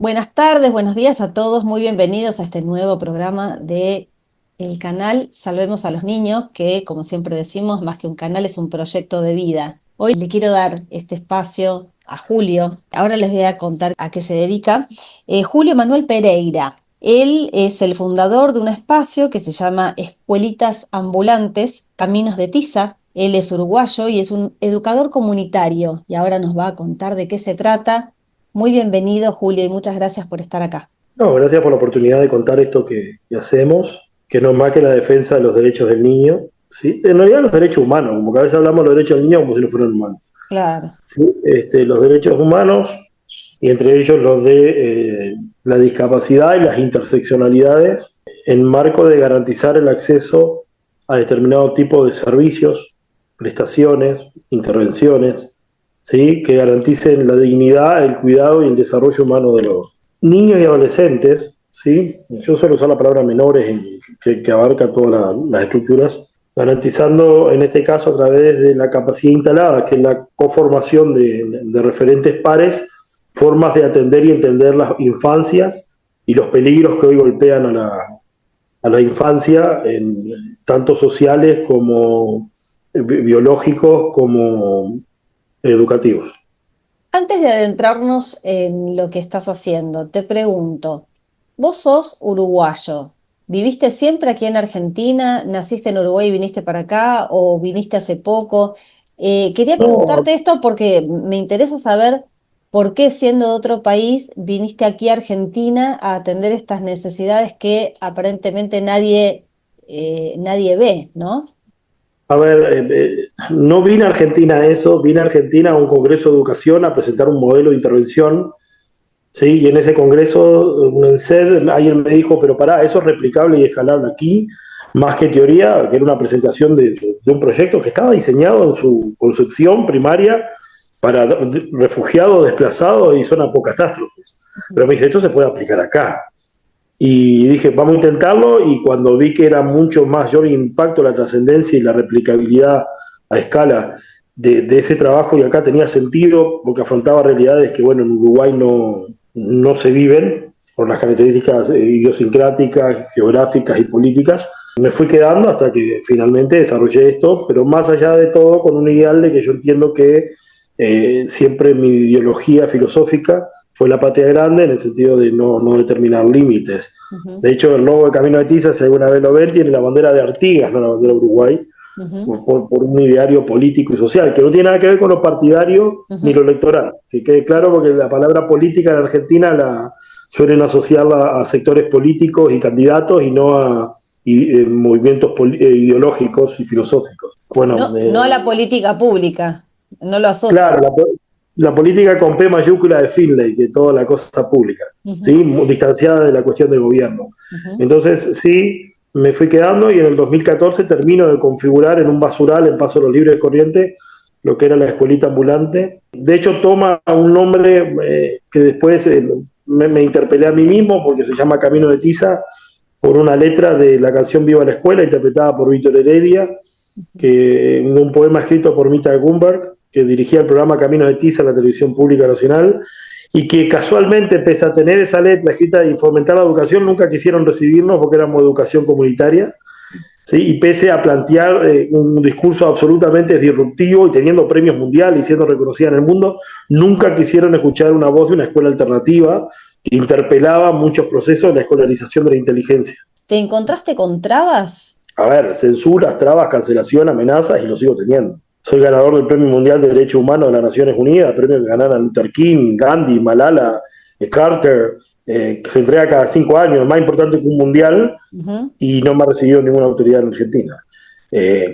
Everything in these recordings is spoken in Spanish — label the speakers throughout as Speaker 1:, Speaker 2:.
Speaker 1: Buenas tardes, buenos días a todos, muy bienvenidos a este nuevo programa de el canal Salvemos a los Niños, que como siempre decimos, más que un canal es un proyecto de vida. Hoy le quiero dar este espacio a Julio, ahora les voy a contar a qué se dedica. Julio Manuel Pereira, él es el fundador de un espacio que se llama Escuelitas Ambulantes, Caminos de Tiza. Él es uruguayo y es un educador comunitario y ahora nos va a contar de qué se trata. Muy bienvenido, Julio, y muchas gracias por estar acá.
Speaker 2: No, gracias por la oportunidad de contar esto que hacemos, que no es más que la defensa de los derechos del niño, ¿sí? En realidad los derechos humanos, como que a veces hablamos de los derechos del niño como si no fueran humanos,
Speaker 1: Claro.
Speaker 2: ¿sí? Los derechos humanos y entre ellos los de la discapacidad y las interseccionalidades en marco de garantizar el acceso a determinado tipo de servicios, prestaciones, intervenciones, ¿sí? Que garanticen la dignidad, el cuidado y el desarrollo humano de los niños y adolescentes, ¿sí? Yo suelo usar la palabra menores que abarca todas las estructuras, garantizando en este caso a través de la capacidad instalada, que es la conformación de referentes pares, formas de atender y entender las infancias y los peligros que hoy golpean a la infancia, tanto sociales como biológicos como educativos.
Speaker 1: Antes de adentrarnos en lo que estás haciendo, te pregunto, vos sos uruguayo, ¿viviste siempre aquí en Argentina? ¿Naciste en Uruguay y viniste para acá o viniste hace poco? Quería
Speaker 2: No,
Speaker 1: preguntarte esto porque me interesa saber por qué siendo de otro país viniste aquí a Argentina a atender estas necesidades que aparentemente nadie ve, ¿no?
Speaker 2: a ver, no vine a Argentina a eso, vine a Argentina a un congreso de educación a presentar un modelo de intervención. Sí, y en ese congreso, en SED, alguien me dijo, pero pará, eso es replicable y escalable aquí, más que teoría, que era una presentación de un proyecto que estaba diseñado en su concepción primaria para refugiados, desplazados y zona por catástrofes. Pero me dice, esto se puede aplicar acá. Y dije, vamos a intentarlo, y cuando vi que era mucho mayor impacto, la trascendencia y la replicabilidad a escala de ese trabajo, y acá tenía sentido, porque afrontaba realidades que, bueno, en Uruguay no se viven, por las características idiosincráticas, geográficas y políticas, me fui quedando hasta que finalmente desarrollé esto, pero más allá de todo, con un ideal de que yo entiendo que siempre mi ideología filosófica fue la patria grande, en el sentido de no determinar límites.
Speaker 1: Ujú,
Speaker 2: De hecho, el logo de Camino de Tiza, si alguna vez lo ven, tiene la bandera de Artigas, no la bandera de Uruguay,
Speaker 1: ujú,
Speaker 2: por un ideario político y social, que no tiene nada que ver con lo partidario ni
Speaker 1: ujú.
Speaker 2: lo electoral. Que quede claro,
Speaker 1: Sí.
Speaker 2: porque la palabra política en Argentina suelen asociarla a sectores políticos y candidatos y no a movimientos ideológicos y filosóficos. Bueno,
Speaker 1: No a la política pública, no lo asocio.
Speaker 2: claro, la política con P mayúscula de Finlay, que toda la cosa pública, ¿sí?
Speaker 1: Ujú,
Speaker 2: Distanciada de la cuestión del gobierno.
Speaker 1: ujú.
Speaker 2: Entonces, sí, me fui quedando, y en el 2014 termino de configurar en un basural en Paso de los Libres de Corrientes lo que era la escuelita ambulante. De hecho, toma un nombre que después me interpelé a mí mismo, porque se llama Camino de Tiza, por una letra de la canción Viva la Escuela, interpretada por Víctor Heredia, que un poema escrito por Mita Gumberg, que dirigía el programa Camino de Tiza en la televisión pública nacional, y que casualmente, pese a tener esa letra escrita y fomentar la educación, nunca quisieron recibirnos porque éramos educación comunitaria, ¿sí? Y pese a plantear un discurso absolutamente disruptivo y teniendo premios mundiales y siendo reconocida en el mundo, nunca quisieron escuchar una voz de una escuela alternativa que interpelaba muchos procesos de la escolarización de la inteligencia.
Speaker 1: ¿Te encontraste con trabas?
Speaker 2: A ver, censuras, trabas, cancelación, amenazas, y lo sigo teniendo. Soy ganador del Premio Mundial de Derechos Humanos de las Naciones Unidas, premio que ganaron Luther King, Gandhi, Malala, Carter, que se entrega cada 5 años, más importante que un mundial,
Speaker 1: Ujú.
Speaker 2: y no me ha recibido ninguna autoridad en Argentina.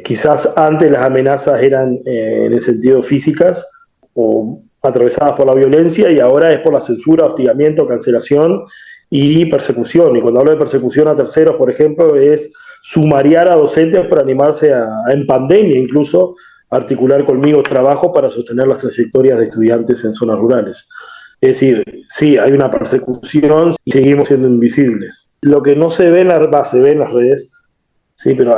Speaker 2: Quizás antes las amenazas eran en el sentido físicas o atravesadas por la violencia, y ahora es por la censura, hostigamiento, cancelación y persecución. Y cuando hablo de persecución a terceros, por ejemplo, es sumariar a docentes para animarse en pandemia incluso, articular conmigo trabajo para sostener las trayectorias de estudiantes en zonas rurales. Es decir, sí, hay una persecución y seguimos siendo invisibles. Lo que no se ve se ve en las redes, sí, pero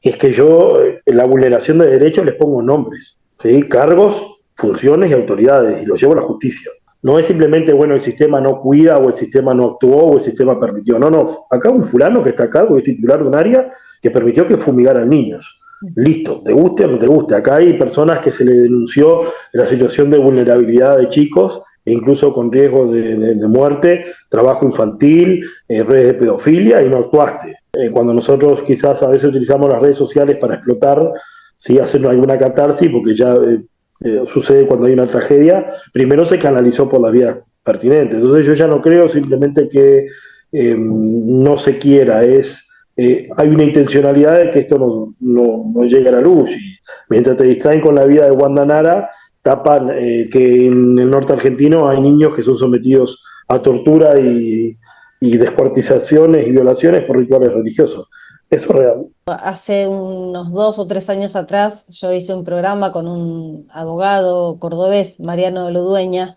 Speaker 2: es que yo, en la vulneración de derechos les pongo nombres, ¿sí? Cargos, funciones y autoridades, y los llevo a la justicia. No es simplemente, bueno, el sistema no cuida o el sistema no actuó o el sistema permitió. No, no. Acá un fulano que está a cargo, es titular de un área que permitió que fumigaran niños. Listo, te guste o no te guste. Acá hay personas que se le denunció la situación de vulnerabilidad de chicos, e incluso con riesgo de muerte, trabajo infantil, redes de pedofilia, y no actuaste. Cuando nosotros quizás a veces utilizamos las redes sociales para explotar, ¿sí? Hacer alguna catarsis, porque ya sucede cuando hay una tragedia, primero se canalizó por la vía pertinente. Entonces yo ya no creo simplemente que no se quiera, hay una intencionalidad de que esto no llegue a la luz. Y mientras te distraen con la vida de Wanda Nara, tapan que en el norte argentino hay niños que son sometidos a tortura y descuartizaciones y violaciones por rituales religiosos. Eso es real.
Speaker 1: Hace unos 2 o 3 años atrás yo hice un programa con un abogado cordobés, Mariano Ludueña,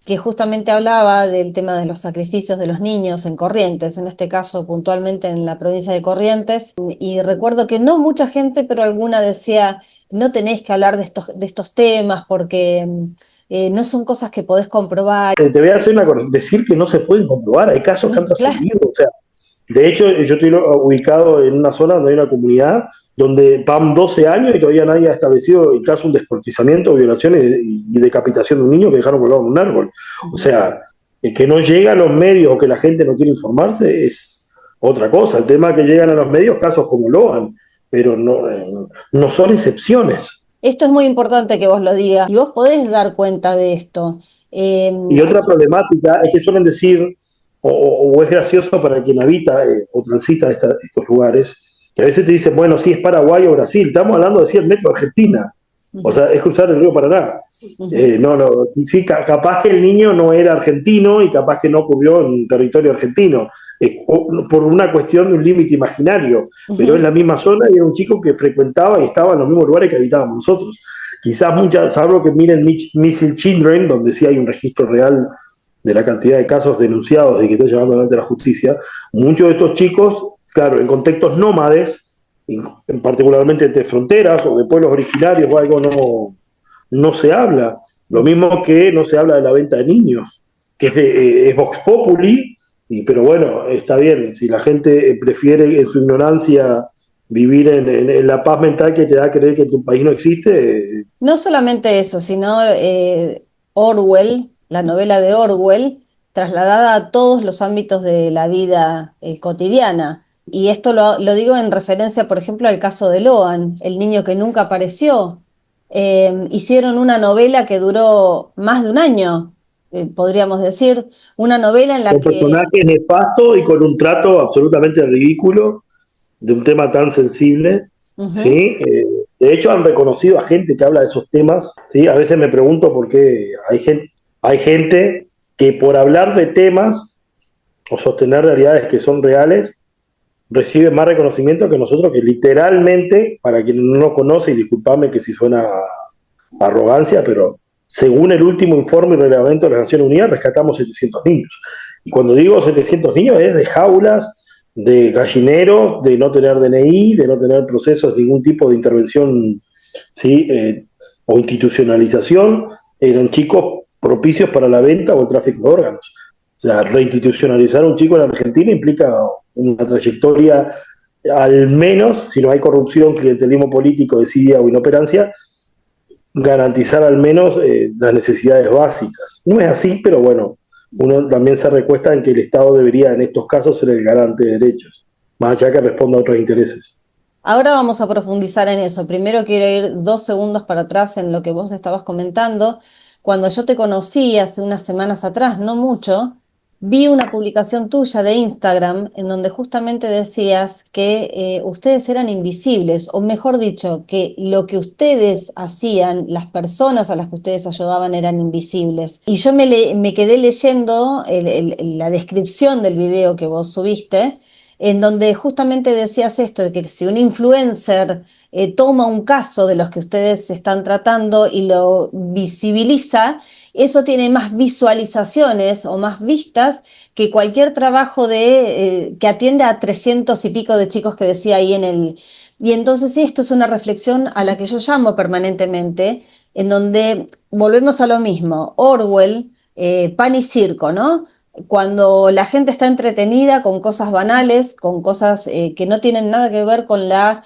Speaker 1: que justamente hablaba del tema de los sacrificios de los niños en Corrientes, en este caso puntualmente en la provincia de Corrientes, y recuerdo que no mucha gente, pero alguna decía, no tenés que hablar de estos temas porque no son cosas que podés comprobar.
Speaker 2: Te voy a hacer decir que no se pueden comprobar, hay casos que han
Speaker 1: Claro.
Speaker 2: trascendido, o sea, de hecho yo estoy ubicado en una zona donde hay una comunidad donde van 12 años y todavía nadie ha establecido el caso de un descuartizamiento, violación y decapitación de un niño que dejaron colgado en un árbol. O sea, que no llega a los medios o que la gente no quiere informarse es otra cosa. El tema es que llegan a los medios casos como Loan, pero no son excepciones.
Speaker 1: Esto es muy importante que vos lo digas y vos podés dar cuenta de esto. Eh,
Speaker 2: Y otra problemática es que suelen decir, o es gracioso para quien habita o transita estos lugares, que a veces te dicen, bueno, sí, es Paraguay o Brasil, estamos hablando de 100 metros de Argentina, o sea, es cruzar el río Paraná. No, no, sí, capaz que el niño no era argentino y capaz que no ocurrió en territorio argentino, por una cuestión de un límite imaginario, pero es la misma zona y era un chico que frecuentaba y estaba en los mismos lugares que habitábamos nosotros. Quizás muchas, salvo que miren Missing Children, donde sí hay un registro real de la cantidad de casos denunciados y que está llevando adelante la justicia, muchos de estos chicos, claro, en contextos nómades, particularmente entre fronteras o de pueblos originarios o algo, no se habla. Lo mismo que no se habla de la venta de niños, que es Vox Populi, pero bueno, está bien, si la gente prefiere en su ignorancia vivir en la paz mental que te da a creer que en tu país no existe.
Speaker 1: No solamente eso, sino Orwell, la novela de Orwell, trasladada a todos los ámbitos de la vida cotidiana. Y esto lo digo en referencia, por ejemplo, al caso de Loan, el niño que nunca apareció. Hicieron una novela que duró más de un año, podríamos decir, una novela en la
Speaker 2: Con
Speaker 1: que...
Speaker 2: personajes nefastos y con un trato absolutamente ridículo de un tema tan sensible,
Speaker 1: Ujú.
Speaker 2: ¿sí? De hecho, han reconocido a gente que habla de esos temas, ¿sí? A veces me pregunto por qué hay gente que por hablar de temas o sostener realidades que son reales, recibe más reconocimiento que nosotros, que literalmente, para quien no nos conoce, y disculpame que si suena arrogancia, pero según el último informe y reglamento de las Naciones Unidas, rescatamos 700 niños. Y cuando digo 700 niños, es de jaulas, de gallineros, de no tener DNI, de no tener procesos, ningún tipo de intervención, ¿sí? O institucionalización. Eran chicos propicios para la venta o el tráfico de órganos. O sea, reinstitucionalizar a un chico en Argentina implica una trayectoria, al menos, si no hay corrupción, clientelismo político, desidia o inoperancia, garantizar al menos las necesidades básicas. No es así, pero bueno, uno también se recuesta en que el Estado debería en estos casos ser el garante de derechos, más allá que responda a otros intereses.
Speaker 1: Ahora vamos a profundizar en eso. Primero quiero ir 2 segundos para atrás en lo que vos estabas comentando. Cuando yo te conocí hace unas semanas atrás, no mucho, vi una publicación tuya de Instagram en donde justamente decías que ustedes eran invisibles, o mejor dicho, que lo que ustedes hacían, las personas a las que ustedes ayudaban eran invisibles. Y yo me quedé leyendo la descripción del video que vos subiste en donde justamente decías esto, de que si un influencer toma un caso de los que ustedes están tratando y lo visibiliza, eso tiene más visualizaciones o más vistas que cualquier trabajo que atiende a 300 y pico de chicos que decía ahí en el... Y entonces esto es una reflexión a la que yo llamo permanentemente, en donde volvemos a lo mismo. Orwell pan y circo, ¿no? Cuando la gente está entretenida con cosas banales, con cosas que no tienen nada que ver con la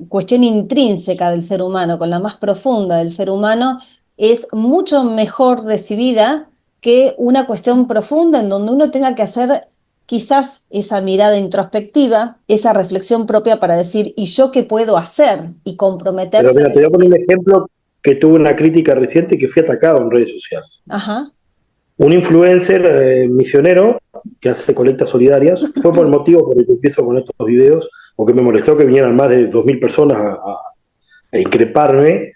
Speaker 1: cuestión intrínseca del ser humano, con la más profunda del ser humano, es mucho mejor recibida que una cuestión profunda en donde uno tenga que hacer quizás esa mirada introspectiva, esa reflexión propia para decir, ¿y yo qué puedo hacer? Y
Speaker 2: Pero
Speaker 1: comprometerse
Speaker 2: mira,
Speaker 1: en
Speaker 2: te voy a poner
Speaker 1: decir,
Speaker 2: un ejemplo que tuve una crítica reciente que fui atacado en redes sociales.
Speaker 1: ajá,
Speaker 2: Un influencer misionero que hace colectas solidarias, fue por el motivo por el que empiezo con estos videos, porque me molestó que vinieran más de 2.000 personas a increparme.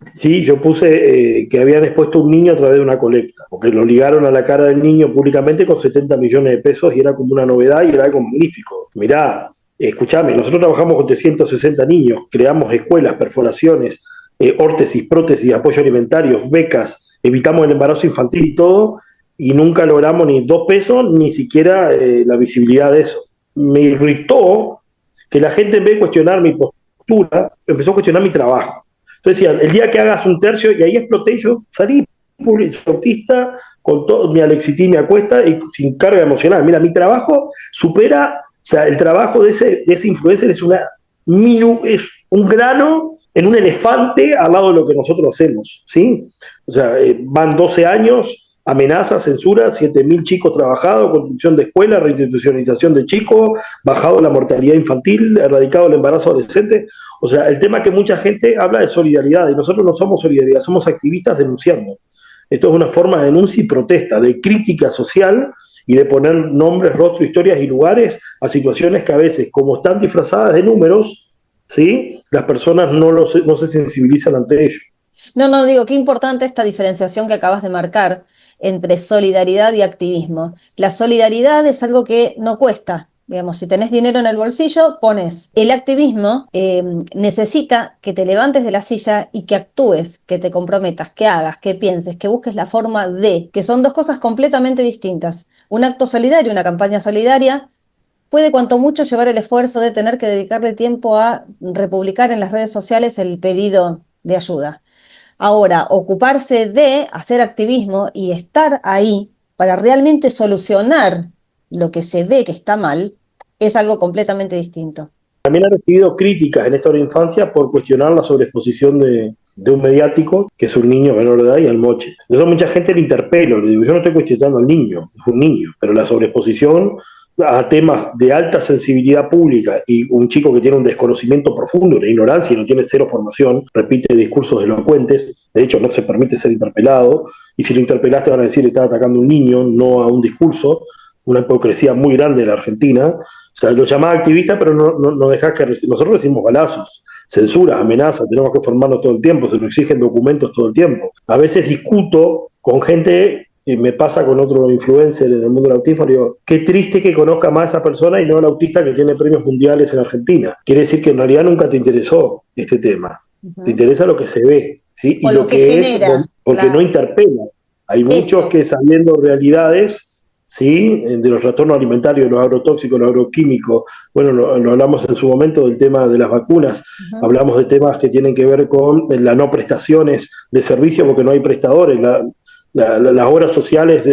Speaker 2: Sí, yo puse que habían expuesto un niño a través de una colecta, porque lo ligaron a la cara del niño públicamente con 70 millones de pesos y era como una novedad y era algo magnífico. Mirá, escuchame, nosotros trabajamos con 360 niños, creamos escuelas, perforaciones, órtesis, prótesis, apoyo alimentarios, becas, evitamos el embarazo infantil y todo, y nunca logramos ni 2 pesos, ni siquiera la visibilidad de eso. Me irritó que la gente, en vez de cuestionar mi postura, empezó a cuestionar mi trabajo. Entonces decían, el día que hagas un tercio, y ahí exploté, yo salí publicista con todo mi alexitimia cuesta y sin carga emocional. Mira, mi trabajo supera, o sea, el trabajo de ese influencer es es un grano en un elefante al lado de lo que nosotros hacemos, ¿sí? O sea, van 12 años, amenazas, censura, 7.000 chicos trabajados, construcción de escuelas, reinstitucionalización de chicos, bajado la mortalidad infantil, erradicado el embarazo adolescente. O sea, el tema que mucha gente habla de solidaridad, y nosotros no somos solidaridad, somos activistas denunciando. Esto es una forma de denuncia y protesta, de crítica social y de poner nombres, rostros, historias y lugares a situaciones que a veces, como están disfrazadas de números, ¿sí? Las personas no se sensibilizan ante ello.
Speaker 1: no, no, digo, qué importante esta diferenciación que acabas de marcar entre solidaridad y activismo. La solidaridad es algo que no cuesta. Digamos, si tenés dinero en el bolsillo, pones. El activismo necesita que te levantes de la silla y que actúes, que te comprometas, que hagas, que pienses, que busques la forma de, que son dos cosas completamente distintas. Un acto solidario, una campaña solidaria, puede cuanto mucho llevar el esfuerzo de tener que dedicarle tiempo a republicar en las redes sociales el pedido de ayuda. Ahora, ocuparse de hacer activismo y estar ahí para realmente solucionar lo que se ve que está mal es algo completamente distinto.
Speaker 2: También ha recibido críticas en esta hora de infancia por cuestionar la sobreexposición de un mediático que es un niño menor de edad y al moche. Eso mucha gente le interpelo, le digo, yo no estoy cuestionando al niño, es un niño, pero la sobreexposición a temas de alta sensibilidad pública y un chico que tiene un desconocimiento profundo, una ignorancia y no tiene cero formación, repite discursos elocuentes, de hecho no se permite ser interpelado, y si lo interpelaste van a decir que está atacando a un niño, no a un discurso, una hipocresía muy grande de la Argentina. O sea, lo llamás activista, pero no dejás que nosotros recibimos balazos, censuras, amenazas, tenemos que formarnos todo el tiempo, se nos exigen documentos todo el tiempo. A veces discuto con gente, y me pasa con otro influencer en el mundo del autismo, le digo, qué triste que conozca más a esa persona y no al autista que tiene premios mundiales en Argentina. Quiere decir que en realidad nunca te interesó este tema. Te interesa lo que se ve, ¿sí? Y
Speaker 1: O lo
Speaker 2: lo
Speaker 1: que
Speaker 2: que es,
Speaker 1: genera,
Speaker 2: porque no
Speaker 1: claro.
Speaker 2: interpela. Hay muchos
Speaker 1: Eso.
Speaker 2: que sabiendo realidades, ¿sí? De los trastornos alimentarios, los agrotóxicos, los agroquímicos. Bueno, lo hablamos en su momento del tema de las vacunas,
Speaker 1: Uh-huh.
Speaker 2: hablamos de temas que tienen que ver con las no prestaciones de servicio porque no hay prestadores, las obras sociales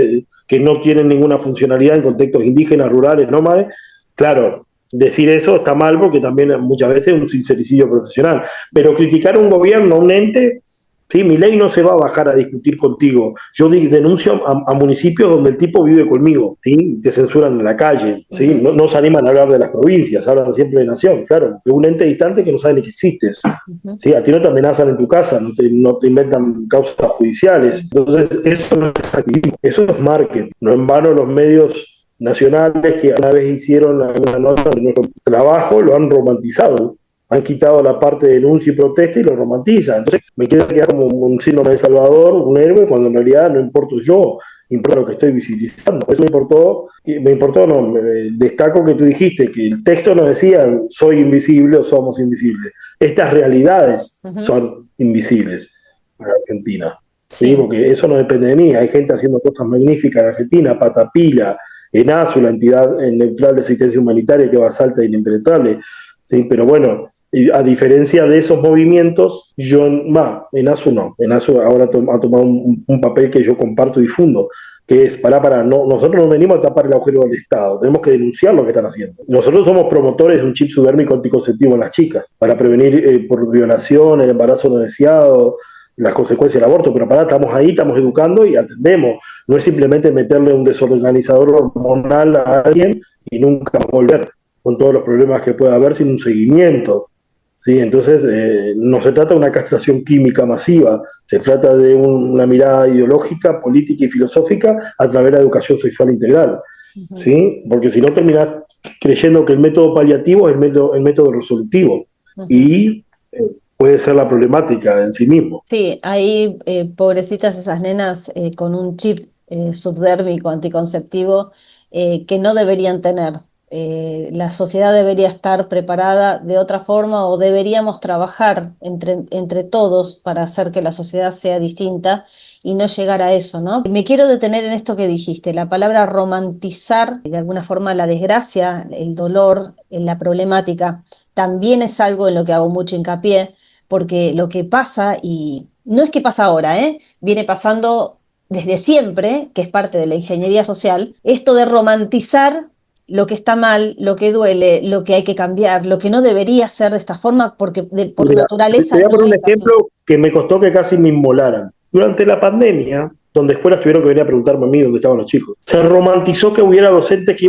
Speaker 2: que no tienen ninguna funcionalidad en contextos indígenas, rurales, nómades. Claro, decir eso está mal porque también muchas veces es un sincericidio profesional, pero criticar a un gobierno, a un ente. Sí, mi ley no se va a bajar a discutir contigo. Yo denuncio a municipios donde el tipo vive conmigo, ¿sí? Te censuran en la calle, ¿sí?
Speaker 1: Uh-huh.
Speaker 2: No se animan a hablar de las provincias, hablan siempre de nación, claro, de un ente distante que no sabe ni que existes.
Speaker 1: Uh-huh.
Speaker 2: ¿Sí? A ti no te amenazan en tu casa, no te inventan causas judiciales. Entonces, eso no es activismo, eso es marketing. No en vano los medios nacionales que una vez hicieron una nota de nuestro trabajo lo han romantizado, han quitado la parte de denuncia y protesta y lo romantizan. Entonces me quiere quedar como un síndrome de Salvador, un héroe, cuando en realidad no importo yo, importa lo que estoy visibilizando. Eso destaco que tú dijiste que el texto no decía soy invisible o somos invisibles. Estas realidades
Speaker 1: Uh-huh.
Speaker 2: son invisibles para Argentina. ¿Sí?
Speaker 1: Sí.
Speaker 2: Porque eso no depende de mí. Hay gente haciendo cosas magníficas en Argentina, Patapila, ENASU, la entidad neutral de asistencia humanitaria que va a Salta e impenetrable. ¿Sí? Pero bueno, Y a diferencia de esos movimientos, ENASU no. ENASU ahora ha tomado un papel que yo comparto y difundo, que es, no, nosotros no venimos a tapar el agujero del Estado, tenemos que denunciar lo que están haciendo. Nosotros somos promotores de un chip subdérmico anticonceptivo en las chicas, para prevenir por violación, el embarazo no deseado, las consecuencias del aborto, pero estamos ahí, estamos educando y atendemos. No es simplemente meterle un desorganizador hormonal a alguien y nunca volver, con todos los problemas que pueda haber sin un seguimiento. ¿Sí? Entonces, no se trata de una castración química masiva, se trata de una mirada ideológica, política y filosófica a través de la educación sexual integral. Uh-huh. ¿Sí? Porque si no terminás creyendo que el método paliativo es el método resolutivo. Uh-huh. Y puede ser la problemática en sí mismo.
Speaker 1: Sí, ahí pobrecitas esas nenas con un chip subdérmico anticonceptivo que no deberían tener. La sociedad debería estar preparada de otra forma o deberíamos trabajar entre todos para hacer que la sociedad sea distinta y no llegar a eso, ¿no? Me quiero detener en esto que dijiste, la palabra romantizar, de alguna forma la desgracia, el dolor, la problemática, también es algo en lo que hago mucho hincapié, porque lo que pasa, y no es que pasa ahora, viene pasando desde siempre, que es parte de la ingeniería social, esto de romantizar lo que está mal, lo que duele, lo que hay que cambiar, lo que no debería ser de esta forma, porque por naturaleza
Speaker 2: te voy a poner
Speaker 1: no
Speaker 2: un
Speaker 1: es
Speaker 2: ejemplo
Speaker 1: así.
Speaker 2: Que me costó que casi me inmolaran. Durante la pandemia, donde escuelas tuvieron que venir a preguntarme a mí dónde estaban los chicos, se romantizó que hubiera docentes que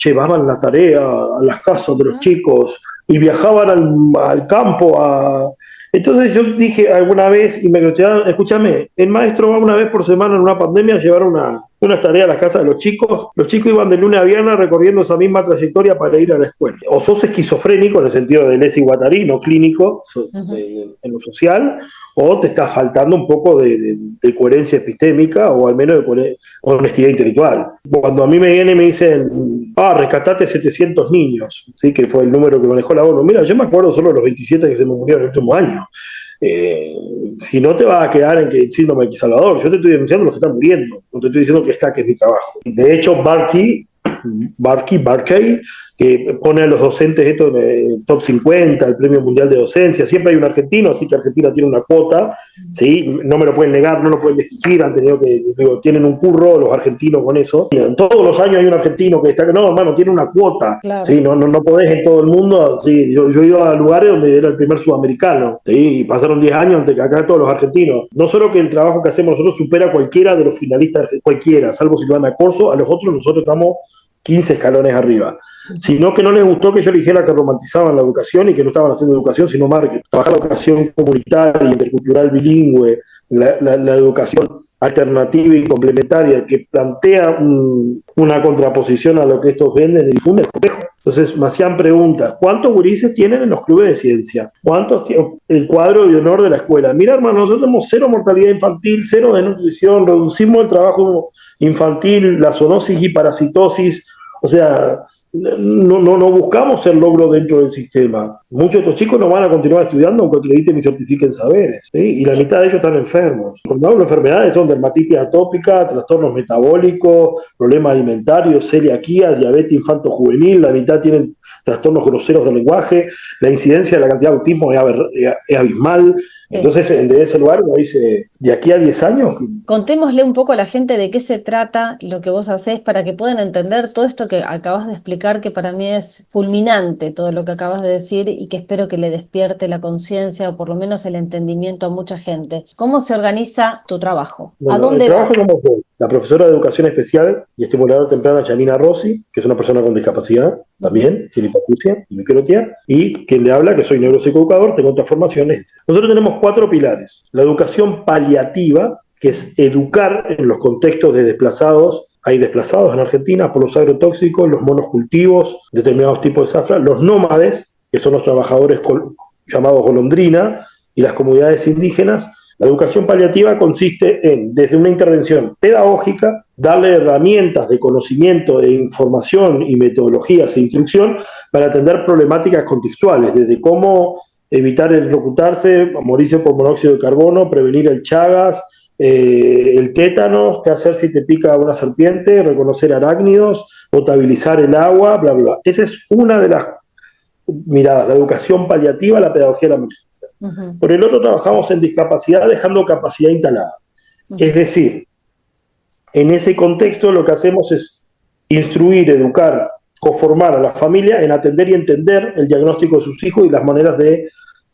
Speaker 2: llevaban la tarea a las casas de los chicos y viajaban al campo. Entonces yo dije alguna vez, y me escucharon, escúchame, el maestro va una vez por semana en una pandemia a llevar unas tareas a las casas de los chicos iban de lunes a viernes recorriendo esa misma trayectoria para ir a la escuela. O sos esquizofrénico en el sentido de lesi guattarí, no clínico, en lo social, o te está faltando un poco de coherencia epistémica o al menos de honestidad intelectual. Cuando a mí me vienen y me dicen, rescatate 700 niños, ¿sí? Que fue el número que manejó la ONU. Mira, yo me acuerdo solo de los 27 que se me murieron en el último año. Si no te vas a quedar en que el síndrome de Salvador, yo te estoy denunciando los que están muriendo, no te estoy diciendo que es mi trabajo. De hecho, Barkey, que pone a los docentes esto en el top 50, el Premio Mundial de Docencia, siempre hay un argentino, así que Argentina tiene una cuota, ¿sí? No me lo pueden negar, no lo pueden discutir, tienen un curro los argentinos con eso. Todos los años hay un argentino que está, no, hermano, tiene una cuota, claro. ¿Sí? No podés en todo el mundo, ¿sí? Yo he ido a lugares donde era el primer sudamericano, ¿sí? Y pasaron 10 años antes que acá todos los argentinos. No solo que el trabajo que hacemos nosotros supera a cualquiera de los finalistas, cualquiera, salvo Silvana Corso, a los otros nosotros estamos 15 escalones arriba, sino que no les gustó que yo le dijera que romantizaban la educación y que no estaban haciendo educación sino marketing. Trabajar la educación comunitaria, intercultural, bilingüe, la educación alternativa y complementaria que plantea una contraposición a lo que estos venden y difunden es complejo. Entonces me hacían preguntas, ¿cuántos gurises tienen en los clubes de ciencia? ¿Cuántos tienen el cuadro de honor de la escuela? Mira, hermano, nosotros tenemos 0 mortalidad infantil, 0 desnutrición, reducimos el trabajo infantil, la zoonosis y parasitosis, o sea, no buscamos el logro dentro del sistema. Muchos de estos chicos no van a continuar estudiando aunque acrediten y certifiquen saberes, ¿sí? Y la mitad de ellos están enfermos. Cuando hablo de enfermedades son dermatitis atópica, trastornos metabólicos, problemas alimentarios, celiaquía, diabetes infanto-juvenil, la mitad tienen trastornos groseros del lenguaje, la incidencia de la cantidad de autismo es abismal. Entonces, desde ese lugar uno dice, de aquí a 10 años...
Speaker 1: Contémosle un poco a la gente de qué se trata lo que vos hacés para que puedan entender todo esto que acabas de explicar, que para mí es fulminante todo lo que acabas de decir y que espero que le despierte la conciencia o por lo menos el entendimiento a mucha gente. ¿Cómo se organiza tu trabajo?
Speaker 2: Bueno,
Speaker 1: ¿A dónde vas?
Speaker 2: El trabajo somos vos, la profesora de Educación Especial y estimuladora temprana Janina Rossi, que es una persona con discapacidad también, tiene hipoacusia y microtia, y quien le habla, que soy neuropsicoeducador, tengo otras formaciones. Nosotros tenemos 4 pilares. La educación paliativa, que es educar en los contextos de desplazados. Hay desplazados en Argentina por los agrotóxicos, los monocultivos, determinados tipos de zafra, los nómades, que son los trabajadores llamados golondrina, y las comunidades indígenas. La educación paliativa consiste en, desde una intervención pedagógica, darle herramientas de conocimiento, de información y metodologías e instrucción para atender problemáticas contextuales, desde cómo evitar electrocutarse, morirse por monóxido de carbono, prevenir el Chagas, el tétanos, qué hacer si te pica una serpiente, reconocer arácnidos, potabilizar el agua, bla, bla. Esa es una de las miradas, la educación paliativa, la pedagogía de la emergencia.
Speaker 1: Ujú,
Speaker 2: Por el otro trabajamos en discapacidad dejando capacidad instalada. Es
Speaker 1: ujú,
Speaker 2: decir, en ese contexto lo que hacemos es instruir, educar, conformar a la familia en atender y entender el diagnóstico de sus hijos y las maneras de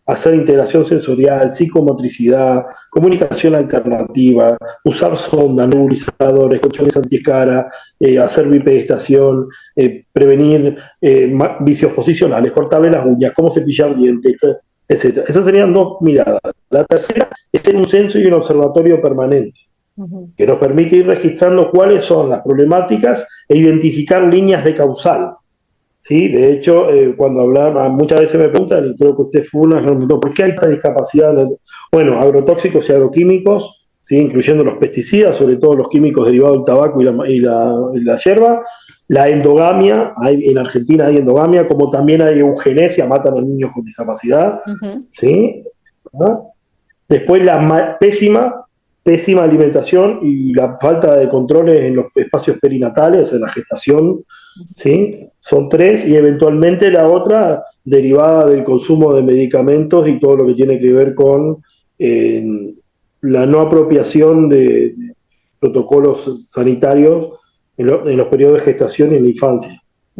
Speaker 2: hacer integración sensorial, psicomotricidad, comunicación alternativa, usar sonda, nebulizadores, colchones antiescara, hacer bipedestación, prevenir vicios posicionales, cortarle las uñas, cómo cepillar dientes, etc. Esas serían dos miradas. La tercera es un censo y un observatorio permanente
Speaker 1: ujú.
Speaker 2: que nos permite ir registrando cuáles son las problemáticas e identificar líneas de causal. ¿Sí? De hecho, cuando hablan, muchas veces me preguntan, y creo que usted fue una, ¿por qué hay esta discapacidad? Bueno, agrotóxicos y agroquímicos, ¿sí? Incluyendo los pesticidas, sobre todo los químicos derivados del tabaco y la hierba. La endogamia, en Argentina hay endogamia, como también hay eugenesia, matan a niños con discapacidad.
Speaker 1: Ujú,
Speaker 2: ¿Sí? ¿No? Después pésima alimentación y la falta de controles en los espacios perinatales, en la gestación, ¿sí? Son tres, y eventualmente la otra derivada del consumo de medicamentos y todo lo que tiene que ver con la no apropiación de protocolos sanitarios en los periodos de gestación y en la infancia.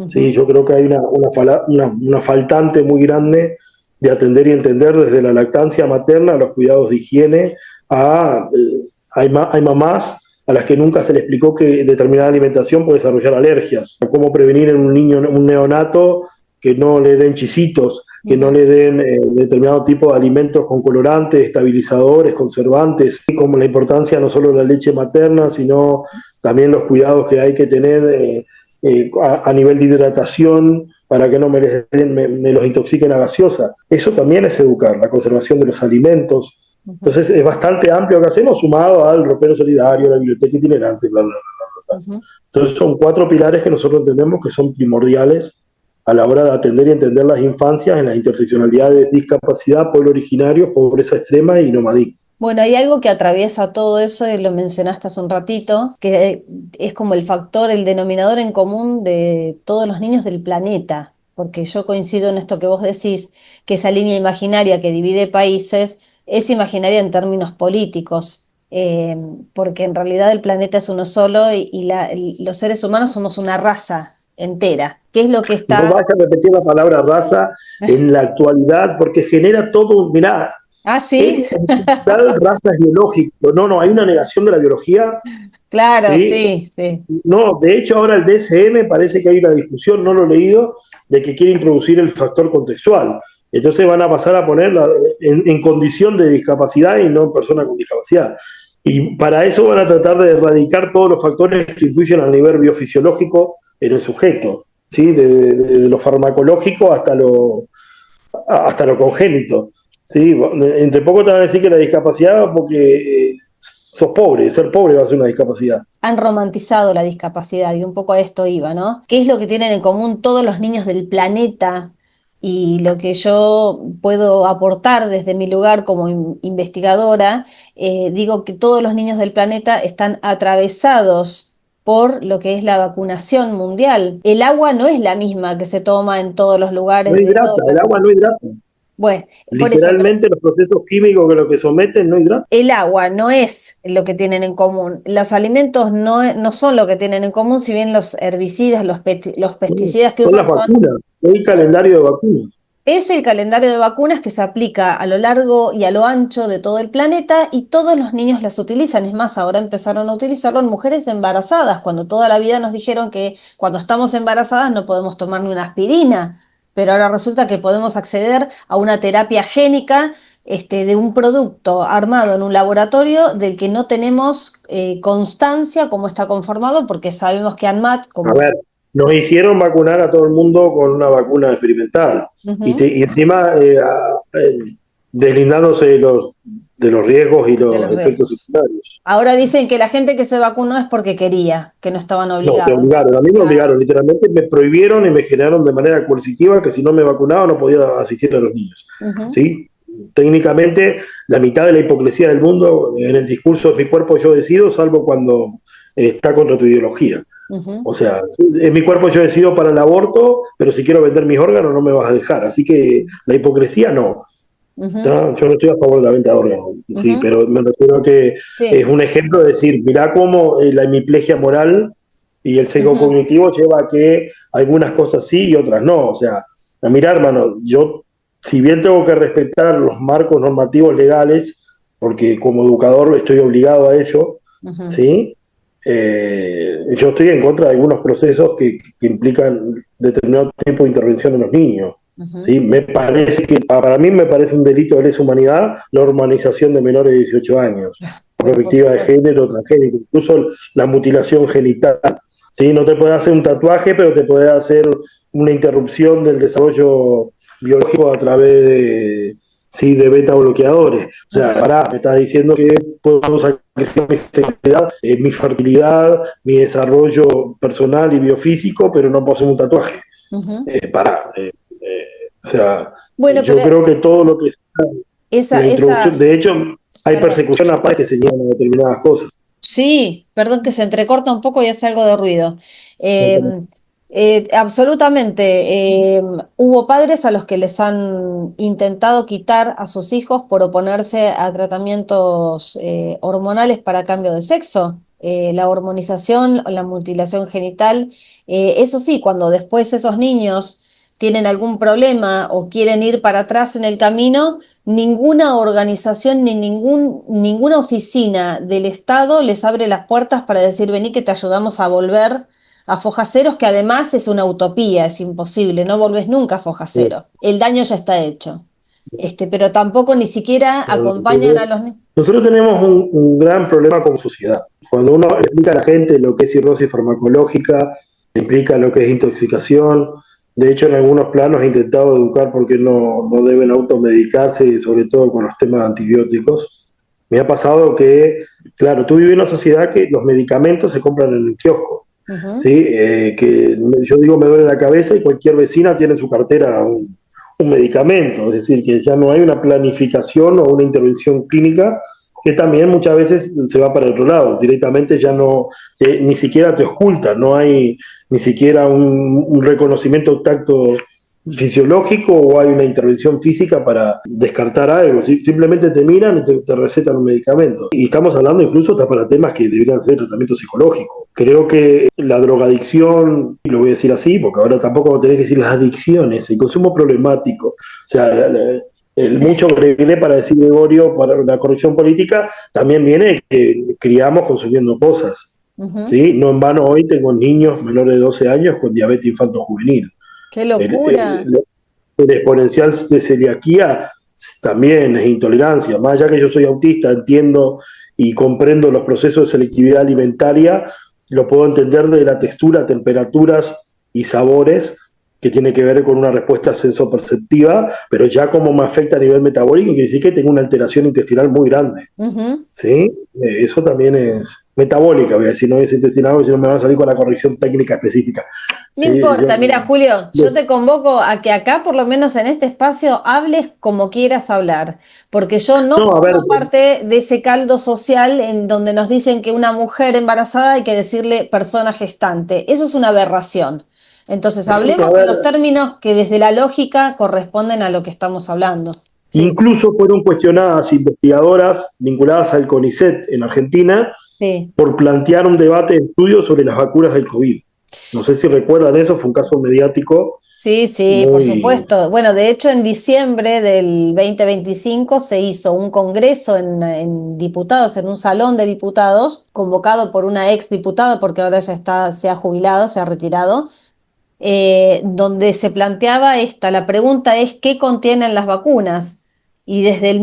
Speaker 2: ¿Sí?
Speaker 1: ujú.
Speaker 2: Yo creo que hay una faltante muy grande de atender y entender desde la lactancia materna a los cuidados de higiene, hay mamás a las que nunca se le explicó que determinada alimentación puede desarrollar alergias, o cómo prevenir en un niño, un neonato, que no le den chisitos, que no
Speaker 1: Ujú.
Speaker 2: le den determinado tipo de alimentos con colorantes, estabilizadores, conservantes, y como la importancia no solo de la leche materna, sino también los cuidados que hay que tener a nivel de hidratación para que no me los intoxiquen a gaseosa. Eso también es educar, la conservación de los alimentos.
Speaker 1: Ujú,
Speaker 2: Entonces es bastante amplio lo que hacemos, sumado al ropero solidario, la biblioteca itinerante, bla, bla, bla.
Speaker 1: ujú.
Speaker 2: Entonces son cuatro pilares que nosotros entendemos que son primordiales a la hora de atender y entender las infancias en las interseccionalidades, discapacidad, pueblo originario, pobreza extrema y nomadismo.
Speaker 1: Bueno, hay algo que atraviesa todo eso, y lo mencionaste hace un ratito, que es como el factor, el denominador en común de todos los niños del planeta, porque yo coincido en esto que vos decís, que esa línea imaginaria que divide países es imaginaria en términos políticos, porque en realidad el planeta es uno solo y los seres humanos somos una raza entera. ¿Qué es lo que
Speaker 2: No
Speaker 1: está?
Speaker 2: vaya a repetir la palabra raza en la actualidad porque genera todo, mirá,
Speaker 1: Ah, sí,
Speaker 2: en tal raza es biológico. No, no, hay una negación de la biología,
Speaker 1: claro,
Speaker 2: ¿sí?
Speaker 1: sí, sí.
Speaker 2: No, de hecho ahora el DSM parece que hay una discusión, no lo he leído, de que quiere introducir el factor contextual. Entonces van a pasar a ponerla en condición de discapacidad y no en persona con discapacidad. Y para eso van a tratar de erradicar todos los factores que influyen a nivel biofisiológico en el sujeto, ¿sí? De lo farmacológico hasta lo congénito. ¿Sí? Entre poco te van a decir que la discapacidad, porque sos pobre, ser pobre va a ser una discapacidad.
Speaker 1: Han romantizado la discapacidad y un poco a esto iba, ¿no? ¿Qué es lo que tienen en común todos los niños del planeta? Y lo que yo puedo aportar desde mi lugar como investigadora, digo que todos los niños del planeta están atravesados por lo que es la vacunación mundial. El agua no es la misma que se toma en todos los
Speaker 2: No
Speaker 1: lugares de todo
Speaker 2: hidrata,
Speaker 1: el
Speaker 2: el
Speaker 1: planeta.
Speaker 2: agua no hidrata.
Speaker 1: Bueno, por eso, pero
Speaker 2: Literalmente los procesos químicos que lo que someten no hidratan.
Speaker 1: el agua no es lo que tienen en común. Los alimentos no son lo que tienen en común, si bien los herbicidas, los
Speaker 2: No,
Speaker 1: pesticidas que
Speaker 2: son
Speaker 1: usan
Speaker 2: las vacunas, hay
Speaker 1: son-
Speaker 2: calendario de vacunas.
Speaker 1: es el calendario de vacunas que se aplica a lo largo y a lo ancho de todo el planeta, y todos los niños las utilizan. Es más, ahora empezaron a utilizarlo en mujeres embarazadas, cuando toda la vida nos dijeron que cuando estamos embarazadas no podemos tomar ni una aspirina, pero ahora resulta que podemos acceder a una terapia génica, de un producto armado en un laboratorio del que no tenemos constancia cómo está conformado, porque sabemos que ANMAT,
Speaker 2: A
Speaker 1: como...
Speaker 2: ver, nos hicieron vacunar a todo el mundo con una vacuna experimental
Speaker 1: Ujú,
Speaker 2: y encima deslindándose de los riesgos y
Speaker 1: de
Speaker 2: los
Speaker 1: los
Speaker 2: efectos
Speaker 1: riesgos.
Speaker 2: secundarios.
Speaker 1: Ahora dicen que la gente que se vacunó es porque quería, que no estaban
Speaker 2: No, te
Speaker 1: obligados.
Speaker 2: obligaron, a mí me
Speaker 1: Claro.
Speaker 2: obligaron, literalmente me prohibieron y me generaron de manera coercitiva que si no me vacunaba no podía asistir a los niños.
Speaker 1: Ujú,
Speaker 2: ¿Sí? Técnicamente, la mitad de la hipocresía del mundo en el discurso de mi cuerpo yo decido, salvo cuando está contra tu ideología.
Speaker 1: Ujú,
Speaker 2: O sea, en mi cuerpo yo decido para el aborto, pero si quiero vender mis órganos no me vas a dejar. Así que la hipocresía no.
Speaker 1: ujú,
Speaker 2: ¿Tá? Yo no estoy a favor de la venta de órganos, sí,
Speaker 1: ujú.
Speaker 2: pero me refiero a que es
Speaker 1: Sí.
Speaker 2: un ejemplo de decir, mirá cómo la hemiplegia moral y el sesgo
Speaker 1: Ujú,
Speaker 2: cognitivo lleva a que algunas cosas sí y otras no. O sea, mirá, hermano, yo, si bien tengo que respetar los marcos normativos legales, porque como educador estoy obligado a ello,
Speaker 1: ujú,
Speaker 2: ¿sí? Yo estoy en contra de algunos procesos que implican determinado tipo de intervención en los niños.
Speaker 1: ujú.
Speaker 2: ¿Sí? Me parece que, para mí me parece un delito de lesa humanidad la hormonización de menores de 18 años, por
Speaker 1: Pero por
Speaker 2: perspectiva de
Speaker 1: supuesto.
Speaker 2: género, transgénico, incluso la mutilación genital. ¿Sí? No te puede hacer un tatuaje, pero te puede hacer una interrupción del desarrollo biológico a través de, sí, de beta bloqueadores. O sea,
Speaker 1: Ujú,
Speaker 2: pará, me estás diciendo que puedo sacrificar mi sexualidad, mi fertilidad, mi desarrollo personal y biofísico, pero no puedo hacer un tatuaje.
Speaker 1: ujú.
Speaker 2: Pará. O sea,
Speaker 1: Bueno,
Speaker 2: yo
Speaker 1: pero
Speaker 2: creo que todo lo que es
Speaker 1: esa,
Speaker 2: la introducción,
Speaker 1: esa,
Speaker 2: de hecho, hay
Speaker 1: perdón.
Speaker 2: persecución a padres que se niegan a determinadas cosas.
Speaker 1: Sí, perdón que se entrecorta un poco y hace algo de ruido. Eh, absolutamente. Hubo padres a los que les han intentado quitar a sus hijos por oponerse a tratamientos hormonales para cambio de sexo. La hormonización, la mutilación genital, eso sí, cuando después esos niños tienen algún problema o quieren ir para atrás en el camino, ninguna organización ni ninguna oficina del Estado les abre las puertas para decir, vení que te ayudamos a volver a foja ceros, que además es una utopía, es imposible, no volvés nunca a foja cero. El daño ya está hecho. Pero tampoco ni siquiera acompañan a
Speaker 2: Entonces,
Speaker 1: los niños.
Speaker 2: nosotros tenemos un gran problema como sociedad. Cuando uno explica a la gente lo que es cirrosis farmacológica, implica lo que es intoxicación. De hecho, en algunos planos he intentado educar porque no deben automedicarse, sobre todo con los temas de antibióticos. Me ha pasado que, claro, tú vives en una sociedad que los medicamentos se compran en el kiosco.
Speaker 1: Ujú,
Speaker 2: ¿Sí? Que yo digo me duele la cabeza y cualquier vecina tiene en su cartera un medicamento, es decir, que ya no hay una planificación o una intervención clínica que también muchas veces se va para otro lado, directamente ya no, ni siquiera te oculta, no hay ni siquiera un reconocimiento tacto fisiológico o hay una intervención física para descartar algo, simplemente te miran y te recetan un medicamento. Y estamos hablando incluso hasta para temas que deberían ser tratamiento psicológico. Creo que la drogadicción, y lo voy a decir así, porque ahora tampoco tenés que decir las adicciones, el consumo problemático, o sea, el mucho bregué para decir Gregorio para la corrección política también viene que criamos consumiendo cosas.
Speaker 1: ujú.
Speaker 2: ¿Sí? No en vano hoy tengo niños menores de 12 años con diabetes infanto-juvenil.
Speaker 1: ¡Qué
Speaker 2: El,
Speaker 1: locura!
Speaker 2: el- el exponencial de celiaquía también es intolerancia. Más allá que yo soy autista, entiendo y comprendo los procesos de selectividad alimentaria, lo puedo entender de la textura, temperaturas y sabores que tiene que ver con una respuesta sensoperceptiva, pero ya como me afecta a nivel metabólico, quiere decir que tengo una alteración intestinal muy grande.
Speaker 1: Ujú.
Speaker 2: ¿Sí? Eso también es metabólica, voy a decir, no es intestinal, porque si no me van a salir con la corrección técnica específica.
Speaker 1: No
Speaker 2: ¿Sí?
Speaker 1: importa, mira, Julio, yo te convoco a que acá, por lo menos en este espacio, hables como quieras hablar, porque yo no
Speaker 2: no, a ver,
Speaker 1: formo parte de ese caldo social en donde nos dicen que una mujer embarazada hay que decirle persona gestante. Eso es una aberración. Entonces,
Speaker 2: a
Speaker 1: hablemos con
Speaker 2: ver,
Speaker 1: los términos que desde la lógica corresponden a lo que estamos hablando. Sí,
Speaker 2: incluso fueron cuestionadas investigadoras vinculadas al CONICET en Argentina
Speaker 1: sí.
Speaker 2: por plantear un debate de estudio sobre las vacunas del COVID. No sé si recuerdan eso, fue un caso mediático
Speaker 1: Sí, sí, por
Speaker 2: muy...
Speaker 1: supuesto. Bueno, de hecho, en diciembre del 2025 se hizo un congreso en diputados, en un salón de diputados, convocado por una ex diputada, porque ahora ya está, se ha jubilado, se ha retirado, donde se planteaba la pregunta es ¿qué contienen las vacunas? Y desde el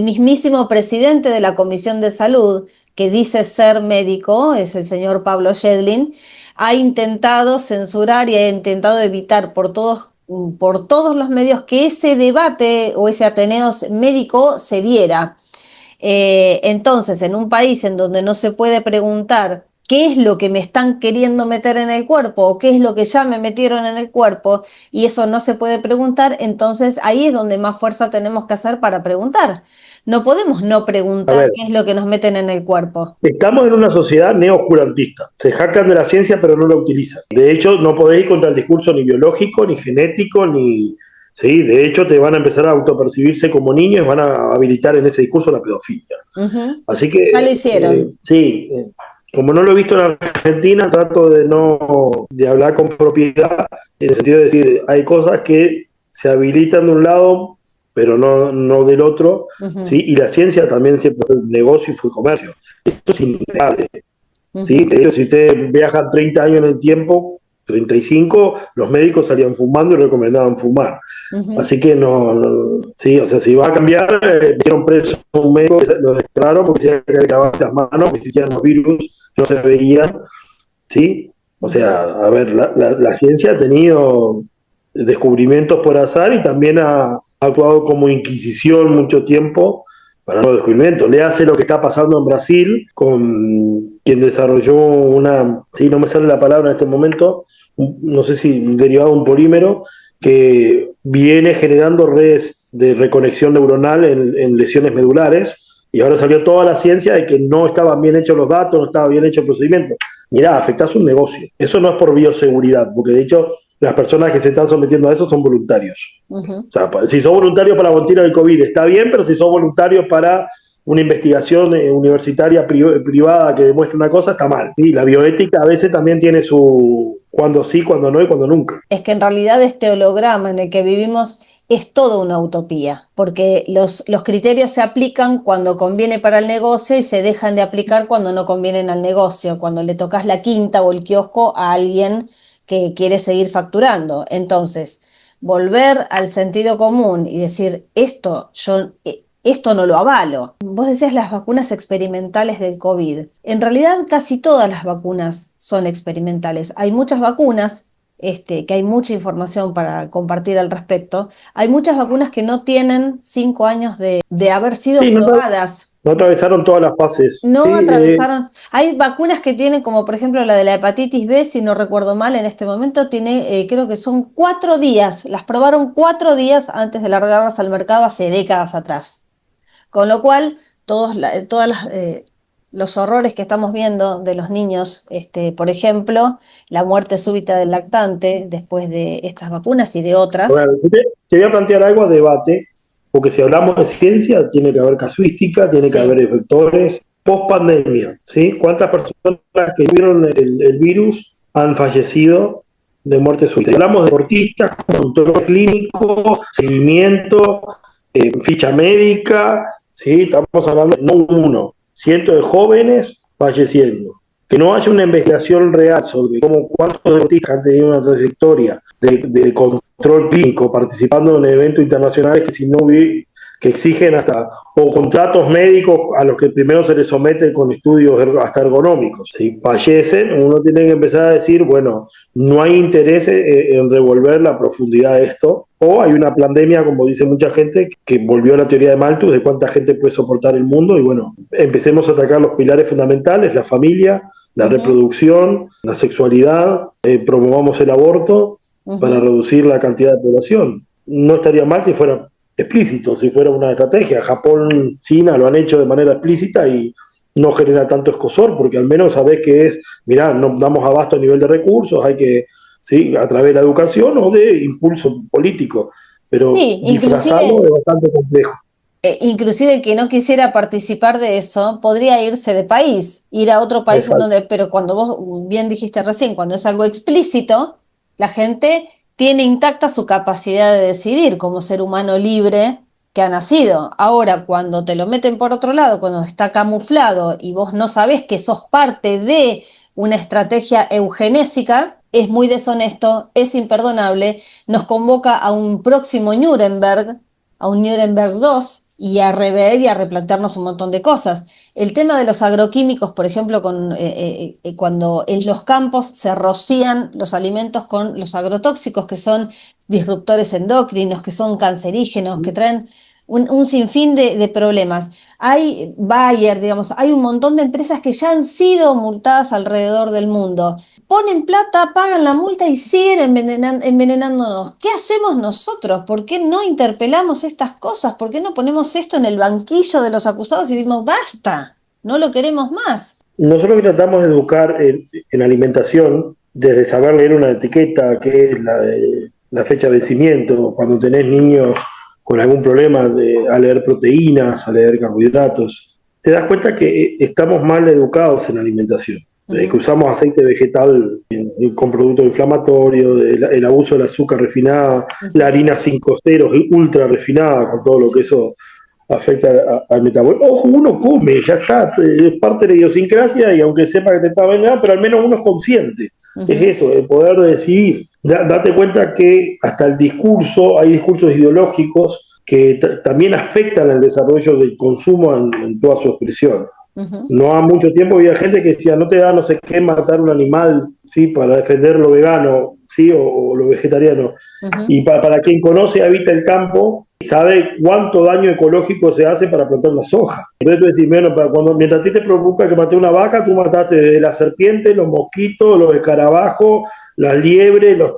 Speaker 1: mismísimo presidente de la Comisión de Salud, que dice ser médico, es el señor Pablo Schedlin, ha intentado censurar y ha intentado evitar por todos los medios que ese debate o ese ateneo médico se diera. Entonces, en un país en donde no se puede preguntar qué es lo que me están queriendo meter en el cuerpo o qué es lo que ya me metieron en el cuerpo y eso no se puede preguntar, entonces ahí es donde más fuerza tenemos que hacer para preguntar. no podemos no
Speaker 2: A
Speaker 1: preguntar
Speaker 2: ver,
Speaker 1: qué es lo que nos meten en el cuerpo.
Speaker 2: estamos en una sociedad neoscurantista. Se jactan de la ciencia, pero no la utilizan. De hecho, no podéis ir contra el discurso ni biológico, ni genético, ni... Sí, de hecho, te van a empezar a autopercibirse como niños y van a habilitar en ese discurso la pedofilia.
Speaker 1: Ujú.
Speaker 2: Así que,
Speaker 1: Ya lo hicieron.
Speaker 2: sí, como no lo he visto en Argentina, trato de no de hablar con propiedad, en el sentido de decir, hay cosas que se habilitan de un lado, pero no del otro,
Speaker 1: Ujú,
Speaker 2: ¿sí? Y la ciencia también siempre fue negocio y fue comercio. Esto es innegable, ¿sí?
Speaker 1: ujú,
Speaker 2: De hecho, si usted viaja 30 años en el tiempo, 35, los médicos salían fumando y recomendaban fumar.
Speaker 1: ujú,
Speaker 2: Así que sí, o sea, si va a cambiar, metieron preso a un médico, lo declararon porque decía que lavar las manos, que existían los virus que no se veían, ¿sí? O
Speaker 1: ujú.
Speaker 2: sea, a ver, la ciencia ha tenido descubrimientos por azar y también ha actuado como inquisición mucho tiempo para nuevos descubrimientos. Le hace lo que está pasando en Brasil con quien desarrolló sí, no me sale la palabra en este momento, no sé si derivado de un polímero, que viene generando redes de reconexión neuronal en lesiones medulares, y ahora salió toda la ciencia de que no estaban bien hechos los datos, no estaba bien hecho el procedimiento. Mirá, afectás un negocio. Eso no es por bioseguridad, porque de hecho las personas que se están sometiendo a eso son voluntarios.
Speaker 1: Ujú.
Speaker 2: O sea, si sos voluntario para la botina del COVID está bien, pero si sos voluntario para una investigación universitaria privada que demuestre una cosa, está mal. Y la bioética a veces también tiene su cuando sí, cuando no y cuando nunca.
Speaker 1: Es que en realidad este holograma en el que vivimos es toda una utopía, porque los criterios se aplican cuando conviene para el negocio y se dejan de aplicar cuando no convienen al negocio, cuando le tocas la quinta o el kiosco a alguien que quiere seguir facturando. Entonces, volver al sentido común y decir, esto no lo avalo. Vos decías las vacunas experimentales del COVID. En realidad casi todas las vacunas son experimentales. Hay muchas vacunas que hay mucha información para compartir al respecto. Hay muchas vacunas que no tienen 5 años de haber sido
Speaker 2: Sí,
Speaker 1: probadas.
Speaker 2: no atravesaron todas las fases.
Speaker 1: No
Speaker 2: Sí,
Speaker 1: atravesaron. Hay vacunas que tienen, como por ejemplo la de la hepatitis B, si no recuerdo mal, en este momento tiene, creo que son 4 días. Las probaron 4 días antes de largarlas al mercado hace décadas atrás. Con lo cual, los horrores que estamos viendo de los niños, por ejemplo, la muerte súbita del lactante después de estas vacunas y de otras.
Speaker 2: bueno, te voy a plantear algo a debate, porque si hablamos de ciencia, tiene que haber casuística, tiene que
Speaker 1: Sí.
Speaker 2: haber vectores. Post pandemia, ¿sí? ¿Cuántas personas que tuvieron el virus han fallecido de muerte súbita? Hablamos de deportistas, control clínico, seguimiento, ficha médica, ¿sí? Estamos hablando no uno, cientos de jóvenes falleciendo. Que no haya una investigación real sobre cuántos deportistas han tenido una trayectoria de control clínico participando en eventos internacionales que si no que exigen hasta o contratos médicos a los que primero se les somete con estudios hasta ergonómicos. Si fallecen, uno tiene que empezar a decir, bueno, no hay interés en revolver la profundidad de esto, o hay una pandemia, como dice mucha gente, que volvió a la teoría de Malthus de cuánta gente puede soportar el mundo, y bueno, empecemos a atacar los pilares fundamentales, la familia, la
Speaker 1: Ujú,
Speaker 2: reproducción, la sexualidad, promovamos el aborto para
Speaker 1: ujú.
Speaker 2: reducir la cantidad de población. No estaría mal si fuera explícito, si fuera una estrategia. Japón, China lo han hecho de manera explícita y no genera tanto escozor, porque al menos sabés que es, mirá, no damos abasto a nivel de recursos, hay que, ¿sí? A través de la educación o de impulso político, pero
Speaker 1: Sí,
Speaker 2: disfrazarlo es bastante complejo.
Speaker 1: inclusive el que no quisiera participar de eso podría irse de país, ir a otro país en
Speaker 2: Exacto.
Speaker 1: donde, pero cuando vos bien dijiste recién, cuando es algo explícito, la gente tiene intacta su capacidad de decidir como ser humano libre que ha nacido. Ahora, cuando te lo meten por otro lado, cuando está camuflado y vos no sabés que sos parte de una estrategia eugenésica, es muy deshonesto, es imperdonable, nos convoca a un próximo Nuremberg, a un Nuremberg 2 y a rever y a replantearnos un montón de cosas. El tema de los agroquímicos, por ejemplo, cuando en los campos se rocían los alimentos con los agrotóxicos, que son disruptores endocrinos, que son cancerígenos, que traen un sinfín de problemas. Hay Bayer, digamos, hay un montón de empresas que ya han sido multadas alrededor del mundo. Ponen plata, pagan la multa y siguen envenenándonos. ¿Qué hacemos nosotros? ¿Por qué no interpelamos estas cosas? ¿Por qué no ponemos esto en el banquillo de los acusados y decimos, basta, no lo queremos más?
Speaker 2: Nosotros tratamos de educar en alimentación, desde saber leer una etiqueta, que es la fecha de vencimiento, cuando tenés niños con algún problema a leer proteínas, a leer carbohidratos, te das cuenta que estamos mal educados en alimentación. Que usamos aceite vegetal con productos inflamatorios, el abuso del azúcar refinada, la harina 5 ceros, ultra refinada, con todo lo que eso afecta al metabolismo. Ojo, uno come, ya está, es parte de la idiosincrasia y aunque sepa que te está vendiendo, pero al menos uno es consciente. Es eso, el poder decidir. Date cuenta que hasta el discurso, hay discursos ideológicos que también afectan el desarrollo del consumo en toda su expresión. No ha mucho tiempo había gente que decía, no te da no sé qué matar un animal, ¿sí? Para defender lo vegano, ¿sí? O lo vegetariano. Y para quien conoce, habita el campo, sabe cuánto daño ecológico se hace para plantar una soja. Entonces tú decís, bueno, mientras a ti te preocupa que maté una vaca, tú mataste desde la serpiente, los mosquitos, los escarabajos, las liebres, los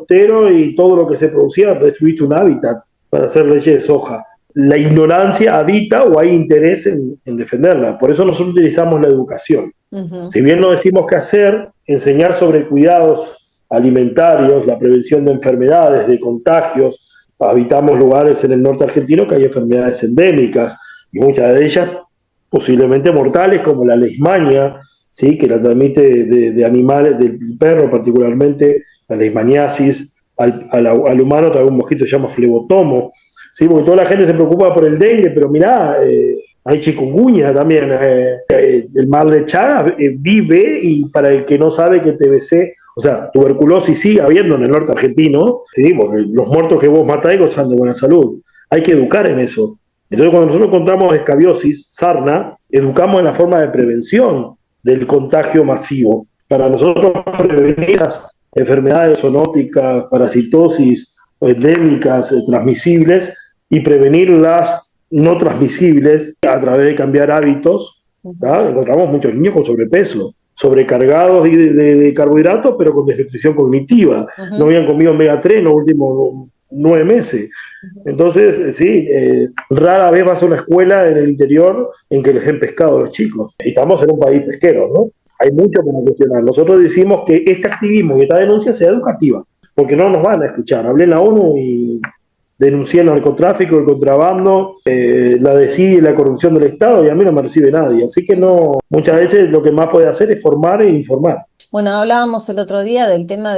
Speaker 2: teros y todo lo que se producía, destruiste un hábitat para hacer leche de soja. La ignorancia habita o hay interés en defenderla. Por eso nosotros utilizamos la educación. Si bien no decimos qué hacer, enseñar sobre cuidados alimentarios, la prevención de enfermedades, de contagios. Habitamos lugares en el norte argentino que hay enfermedades endémicas y muchas de ellas posiblemente mortales, como la leishmania, ¿sí? Que la transmite de animales, del perro particularmente, la leishmaniasis, al humano trae un mosquito que se llama flebotomo. Sí, porque toda la gente se preocupa por el dengue, pero mirá, hay chikungunya también. El mal de Chagas vive, y para el que no sabe que TBC, o sea, tuberculosis sigue habiendo en el norte argentino, ¿sí? Porque los muertos que vos matáis gozan de buena salud. Hay que educar en eso. Entonces, cuando nosotros encontramos escabiosis, sarna, educamos en la forma de prevención del contagio masivo. Para nosotros prevenir las enfermedades zoonóticas, parasitosis, endémicas, transmisibles, y prevenir las no transmisibles a través de cambiar hábitos. Encontramos muchos niños con sobrepeso, sobrecargados de carbohidratos, pero con desnutrición cognitiva. No habían comido omega 3 en los últimos 9 meses. Entonces, sí, rara vez vas a una escuela en el interior en que les den pescado a los chicos. Y estamos en un país pesquero, ¿no? Hay mucho para cuestionar. Nosotros decimos que este activismo y esta denuncia sea educativa, porque no nos van a escuchar. Hablé en la ONU y denuncié el narcotráfico, el contrabando, la desidia y la corrupción del Estado, y a mí no me recibe nadie. Así que no, muchas veces lo que más puede hacer es formar e informar.
Speaker 1: Bueno, hablábamos el otro día del tema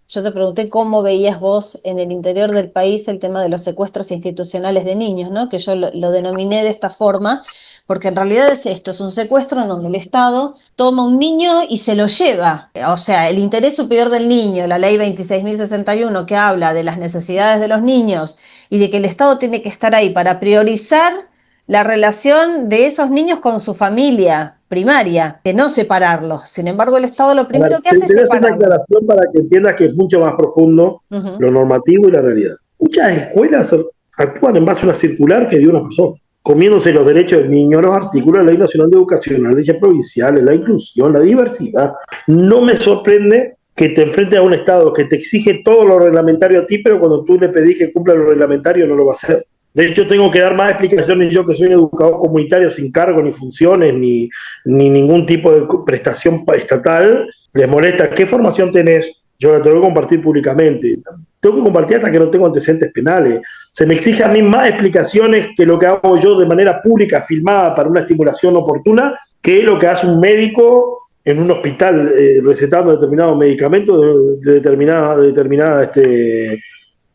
Speaker 1: yo te pregunté cómo veías vos en el interior del país el tema de los secuestros institucionales de niños, ¿no? Que yo lo denominé de esta forma, porque en realidad es un secuestro en donde el Estado toma un niño y se lo lleva. O sea, el interés superior del niño, la ley 26.061, que habla de las necesidades de los niños y de que el Estado tiene que estar ahí para priorizar la relación de esos niños con su familia primaria, que no separarlos. Sin embargo, el Estado lo primero que hace es separarlos.
Speaker 2: Una aclaración para que entiendas que es mucho más profundo lo normativo y la realidad. Muchas escuelas actúan en base a una circular que dio una persona, comiéndose los derechos del niño, los artículos de la Ley Nacional de Educación, las leyes provinciales, la inclusión, la diversidad. No me sorprende que te enfrentes a un Estado que te exige todo lo reglamentario a ti, pero cuando tú le pedís que cumpla lo reglamentario no lo va a hacer. De hecho, tengo que dar más explicaciones yo, que soy educador comunitario sin cargo, ni funciones, ni ningún tipo de prestación estatal. Les molesta, ¿qué formación tenés? Yo la tengo que compartir públicamente. Tengo que compartir hasta que no tengo antecedentes penales. Se me exige a mí más explicaciones que lo que hago yo de manera pública, filmada para una estimulación oportuna, que lo que hace un médico en un hospital recetando determinados medicamentos de determinada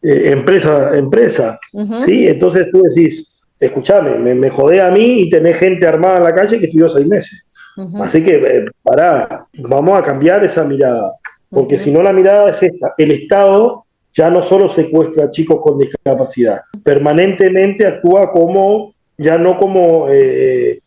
Speaker 2: empresa. ¿Sí? Entonces tú decís, escuchame, me jodé a mí y tenés gente armada en la calle que estudió 6 meses. Así que pará, vamos a cambiar esa mirada, porque si no la mirada es esta: el Estado ya no solo secuestra a chicos con discapacidad, permanentemente actúa ya no como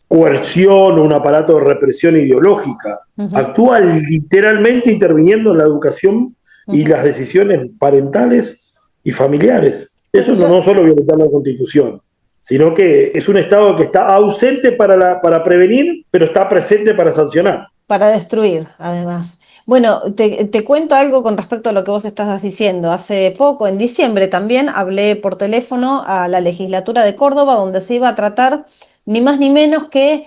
Speaker 2: coerción o un aparato de represión ideológica, actúa literalmente interviniendo en la educación y las decisiones parentales y familiares. Eso no solo violentar la Constitución, sino que es un Estado que está ausente para prevenir, pero está presente para sancionar.
Speaker 1: Para destruir, además. Bueno, te cuento algo con respecto a lo que vos estás diciendo. Hace poco, en diciembre también, hablé por teléfono a la legislatura de Córdoba, donde se iba a tratar ni más ni menos que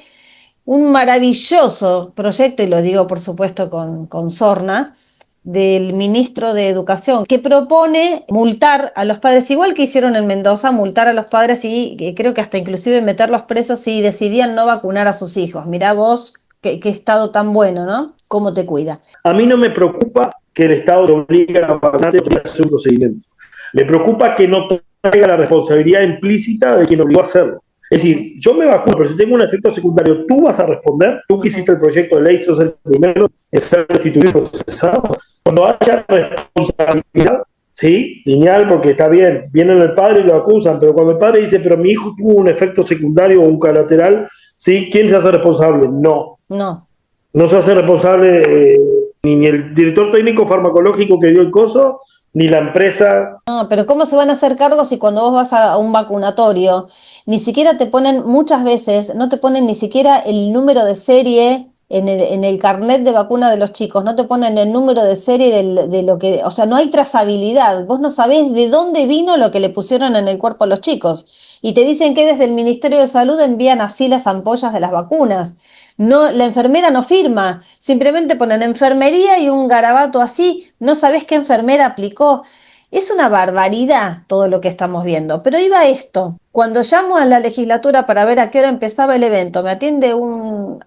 Speaker 1: un maravilloso proyecto, y lo digo por supuesto con sorna, del ministro de Educación, que propone multar a los padres, igual que hicieron en Mendoza, multar a los padres y creo que hasta inclusive meterlos presos si decidían no vacunar a sus hijos. Mirá vos qué estado tan bueno, ¿no? ¿Cómo te cuida?
Speaker 2: A mí no me preocupa que el Estado te obligue a vacunarte o a hacer un procedimiento. Me preocupa que no traiga la responsabilidad implícita de quien obligó a hacerlo. Es decir, yo me vacuno, pero si tengo un efecto secundario, tú vas a responder. Tú que hiciste el proyecto de ley, sos el primero en ser destituido y procesado. Cuando haya responsabilidad, sí, lineal, porque está bien, vienen el padre y lo acusan, pero cuando el padre dice, pero mi hijo tuvo un efecto secundario o un colateral, ¿sí? ¿Quién se hace responsable? No.
Speaker 1: No.
Speaker 2: No se hace responsable ni el director técnico farmacológico que dio el coso, ni la empresa.
Speaker 1: No, pero ¿cómo se van a hacer cargos si cuando vos vas a un vacunatorio, ni siquiera te ponen, muchas veces, no te ponen ni siquiera el número de serie en el carnet de vacuna de los chicos, no te ponen el número de serie de lo que, o sea, no hay trazabilidad, vos no sabés de dónde vino lo que le pusieron en el cuerpo a los chicos. Y te dicen que desde el Ministerio de Salud envían así las ampollas de las vacunas. No, la enfermera no firma, simplemente ponen enfermería y un garabato así, no sabés qué enfermera aplicó. Es una barbaridad todo lo que estamos viendo, pero iba esto. Cuando llamo a la legislatura para ver a qué hora empezaba el evento, me atiende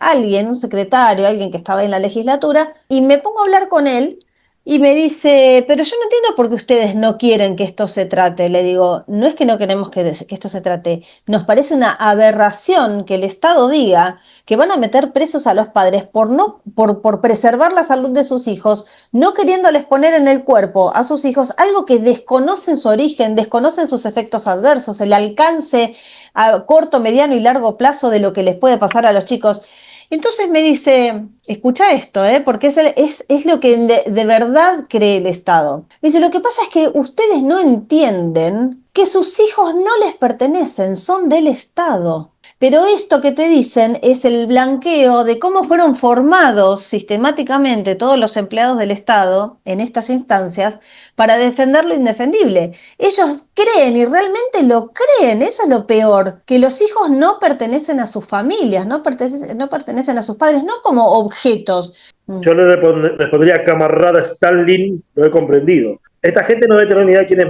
Speaker 1: alguien, un secretario, alguien que estaba en la legislatura, y me pongo a hablar con él y me dice, pero yo no entiendo por qué ustedes no quieren que esto se trate. Le digo, no es que no queremos que esto se trate, nos parece una aberración que el Estado diga que van a meter presos a los padres por preservar la salud de sus hijos, no queriéndoles poner en el cuerpo a sus hijos algo que desconocen su origen, desconocen sus efectos adversos, el alcance a corto, mediano y largo plazo de lo que les puede pasar a los chicos. Entonces me dice, escucha esto, porque es lo que de verdad cree el Estado. Me dice, lo que pasa es que ustedes no entienden que sus hijos no les pertenecen, son del Estado. Pero esto que te dicen es el blanqueo de cómo fueron formados sistemáticamente todos los empleados del Estado en estas instancias para defender lo indefendible. Ellos creen y realmente lo creen, eso es lo peor, que los hijos no pertenecen a sus familias, no pertenecen a sus padres, no como objetos.
Speaker 2: Yo le respondría, camarada Stalin, lo he comprendido. Esta gente no debe tener ni idea de quién es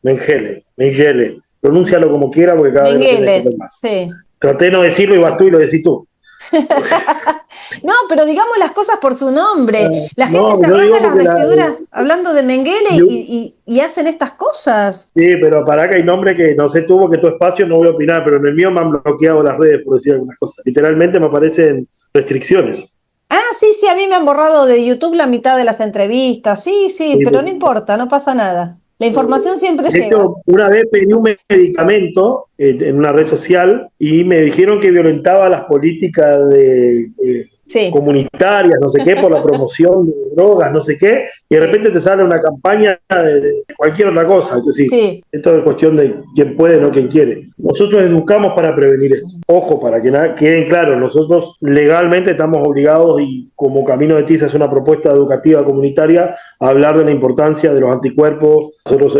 Speaker 2: Mengele. Pronúncialo como quiera porque cada vez lo tienes que entender más. Sí. Traté de no decirlo y vas tú y lo decís tú.
Speaker 1: No, pero digamos las cosas por su nombre. La gente se arranca las vestiduras hablando de Mengele y hacen estas cosas.
Speaker 2: Sí, pero para que hay nombres que no sé tú, porque tu espacio no voy a opinar, pero en el mío me han bloqueado las redes por decir algunas cosas. Literalmente me aparecen restricciones.
Speaker 1: Ah, sí, a mí me han borrado de YouTube la mitad de las entrevistas. Sí, pero no importa, no pasa nada. La información siempre llega.
Speaker 2: Una vez pedí un medicamento en una red social y me dijeron que violentaba las políticas comunitarias, no sé qué, por la promoción de drogas, no sé qué, y de repente te sale una campaña de cualquier otra cosa. Entonces, esto es cuestión de quién puede, no quien quiere. Nosotros educamos para prevenir esto. Ojo, para que queden claros, nosotros legalmente estamos obligados, y como Camino de Tiza es una propuesta educativa comunitaria, a hablar de la importancia de los anticuerpos, nosotros,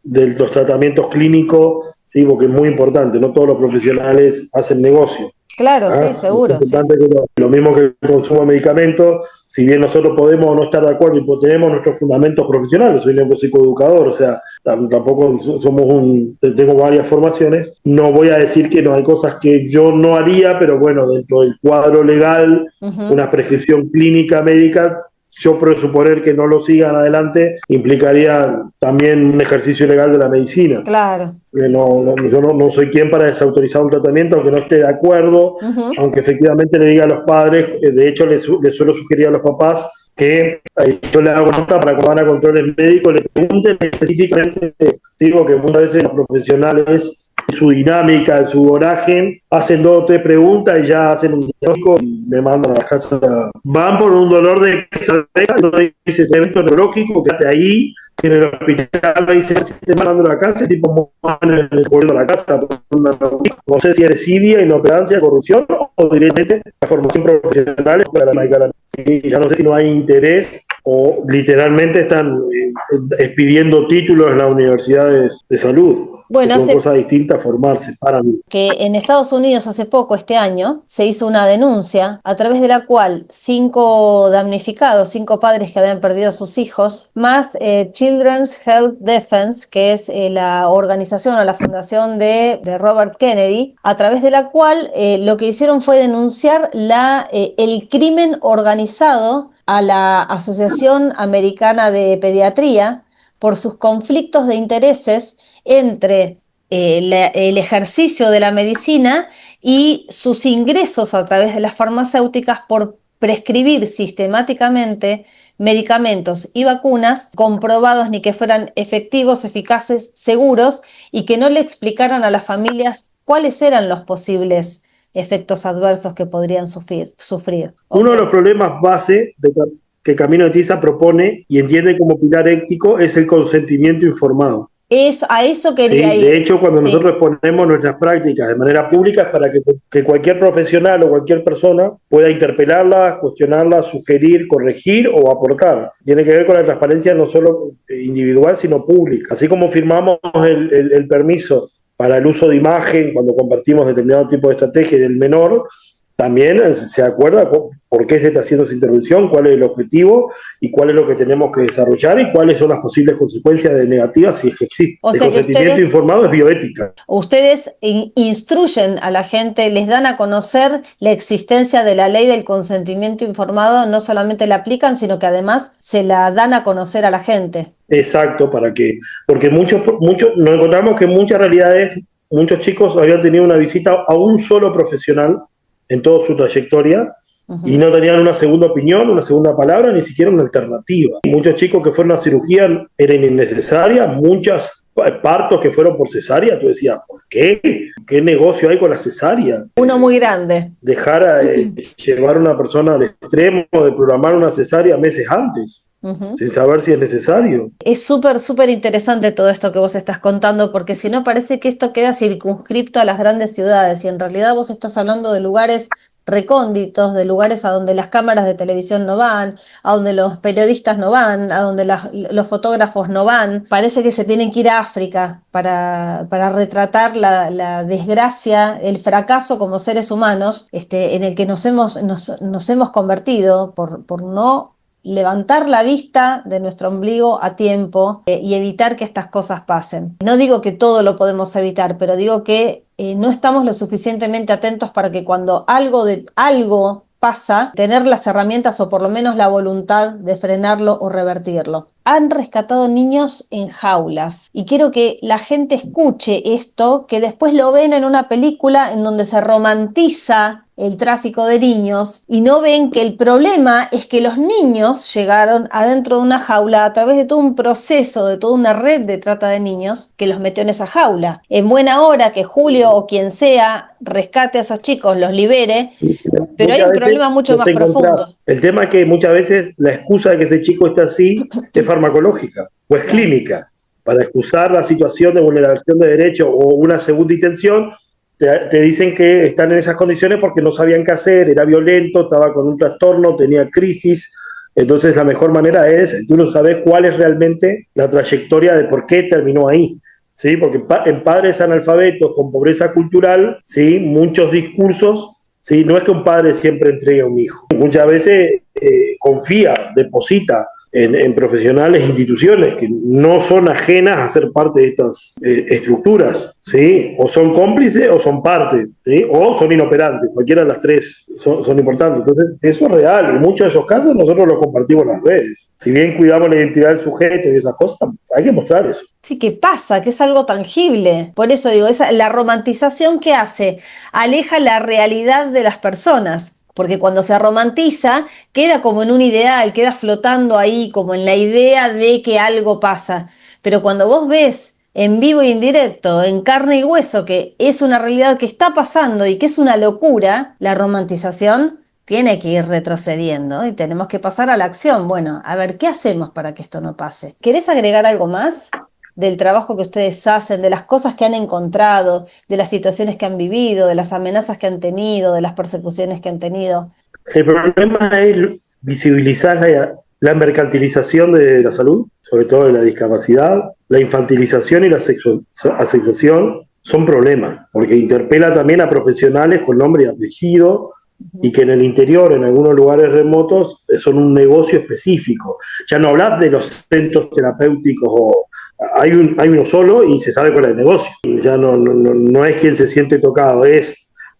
Speaker 2: de los tratamientos clínicos, ¿sí? Porque es muy importante, no todos los profesionales hacen negocio.
Speaker 1: Claro, sí, seguro.
Speaker 2: Es importante que lo mismo que el consumo de medicamentos, si bien nosotros podemos no estar de acuerdo y tenemos nuestros fundamentos profesionales, soy neuropsicoeducador, o sea, tampoco tengo varias formaciones, no voy a decir que no hay cosas que yo no haría, pero bueno, dentro del cuadro legal, una prescripción clínica médica, yo presuponer que no lo sigan adelante implicaría también un ejercicio ilegal de la medicina.
Speaker 1: Claro.
Speaker 2: Yo no soy quien para desautorizar un tratamiento aunque no esté de acuerdo, aunque efectivamente le diga a los padres, de hecho le suelo sugerir a los papás que yo le hago nota para cuando van a controles médicos, le pregunten específicamente, digo que muchas veces los profesionales su dinámica, en su vorágine, hacen 2 o 3 preguntas y ya hacen un diagnóstico y me mandan a la casa. Van por un dolor de cabeza, no dice evento neurológico, quédate ahí, en el hospital le dicen, si te mandan a la casa, el tipo volviendo a la casa. No sé si es desidia, inoperancia, corrupción o directamente la formación profesional para la médica. Ya no sé si no hay interés o literalmente están expidiendo títulos en las universidades de salud.
Speaker 1: Bueno,
Speaker 2: Son cosas distintas formarse para mí.
Speaker 1: Que en Estados Unidos hace poco, este año, se hizo una denuncia a través de la cual 5 damnificados, 5 padres que habían perdido a sus hijos, más Children's Health Defense, que es la organización o la fundación de Robert Kennedy, a través de la cual lo que hicieron fue denunciar el crimen organizado a la Asociación Americana de Pediatría por sus conflictos de intereses entre el ejercicio de la medicina y sus ingresos a través de las farmacéuticas por prescribir sistemáticamente medicamentos y vacunas comprobados ni que fueran efectivos, eficaces, seguros y que no le explicaran a las familias cuáles eran los posibles efectos adversos que podrían sufrir.
Speaker 2: Uno de los problemas base que Camino de Tiza propone y entiende como pilar ético es el consentimiento informado.
Speaker 1: A eso quería
Speaker 2: ¿Sí?
Speaker 1: ir.
Speaker 2: De hecho, cuando
Speaker 1: Sí.
Speaker 2: nosotros exponemos nuestras prácticas de manera pública es para que cualquier profesional o cualquier persona pueda interpelarlas, cuestionarlas, sugerir, corregir o aportar. Tiene que ver con la transparencia no solo individual, sino pública. Así como firmamos el permiso para el uso de imagen cuando compartimos determinado tipo de estrategia del menor, también se acuerda por qué se está haciendo esa intervención, cuál es el objetivo y cuál es lo que tenemos que desarrollar y cuáles son las posibles consecuencias negativas si es que existe.
Speaker 1: O
Speaker 2: El
Speaker 1: sea que
Speaker 2: consentimiento informado es bioética.
Speaker 1: Ustedes instruyen a la gente, les dan a conocer la existencia de la ley del consentimiento informado, no solamente la aplican, sino que además se la dan a conocer a la gente.
Speaker 2: Exacto, porque muchos nos encontramos que en muchas realidades, muchos chicos habían tenido una visita a un solo profesional en toda su trayectoria y no tenían una segunda opinión, una segunda palabra, ni siquiera una alternativa. Muchos chicos que fueron a cirugía eran innecesarias, muchos partos que fueron por cesárea, tú decías, ¿por qué? ¿Qué negocio hay con la cesárea?
Speaker 1: Uno muy grande.
Speaker 2: Dejar llevar a una persona al extremo de programar una cesárea meses antes. Sin saber si es necesario.
Speaker 1: Es súper interesante todo esto que vos estás contando, porque si no parece que esto queda circunscripto a las grandes ciudades y en realidad vos estás hablando de lugares recónditos, de lugares a donde las cámaras de televisión no van, a donde los periodistas no van, a donde los fotógrafos no van. Parece que se tienen que ir a África para retratar la desgracia, el fracaso como seres humanos en el que nos hemos convertido por no levantar la vista de nuestro ombligo a tiempo y evitar que estas cosas pasen. No digo que todo lo podemos evitar, pero digo que no estamos lo suficientemente atentos para que cuando algo pasa, tener las herramientas o por lo menos la voluntad de frenarlo o revertirlo. Han rescatado niños en jaulas y quiero que la gente escuche esto, que después lo ven en una película en donde se romantiza el tráfico de niños y no ven que el problema es que los niños llegaron adentro de una jaula a través de todo un proceso, de toda una red de trata de niños que los metió en esa jaula. En buena hora que Julio o quien sea rescate a esos chicos, los libere, pero hay un problema mucho más profundo.
Speaker 2: El tema es que muchas veces la excusa de que ese chico está así es farmacológica o es clínica. Para excusar la situación de vulneración de derechos o una segunda intención, te dicen que están en esas condiciones porque no sabían qué hacer, era violento, estaba con un trastorno, tenía crisis. Entonces la mejor manera es, tú no sabes cuál es realmente la trayectoria de por qué terminó ahí. ¿Sí? Porque en padres analfabetos con pobreza cultural, ¿sí? Muchos discursos, ¿sí? No es que un padre siempre entregue a un hijo. Muchas veces confía, deposita en profesionales, instituciones que no son ajenas a ser parte de estas estructuras, ¿sí? O son cómplices o son parte, ¿sí? O son inoperantes, cualquiera de las tres son importantes. Entonces, eso es real, y en muchos de esos casos nosotros lo compartimos en las redes. Si bien cuidamos la identidad del sujeto y esas cosas, hay que mostrar eso.
Speaker 1: Sí, que pasa, que es algo tangible. Por eso digo, la romantización que hace, aleja la realidad de las personas. Porque cuando se romantiza, queda como en un ideal, queda flotando ahí, como en la idea de que algo pasa. Pero cuando vos ves en vivo y en directo, en carne y hueso, que es una realidad que está pasando y que es una locura, la romantización tiene que ir retrocediendo y tenemos que pasar a la acción. Bueno, a ver, ¿qué hacemos para que esto no pase? ¿Querés agregar algo más del trabajo que ustedes hacen, de las cosas que han encontrado, de las situaciones que han vivido, de las amenazas que han tenido, de las persecuciones que han tenido?
Speaker 2: El problema es visibilizar la mercantilización de la salud, sobre todo de la discapacidad, la infantilización y la asexuación son problemas, porque interpela también a profesionales con nombre y apellido y que en el interior, en algunos lugares remotos, son un negocio específico. Ya no hablas de los centros terapéuticos o hay uno solo y se sabe cuál es el negocio. Ya no es quien se siente tocado,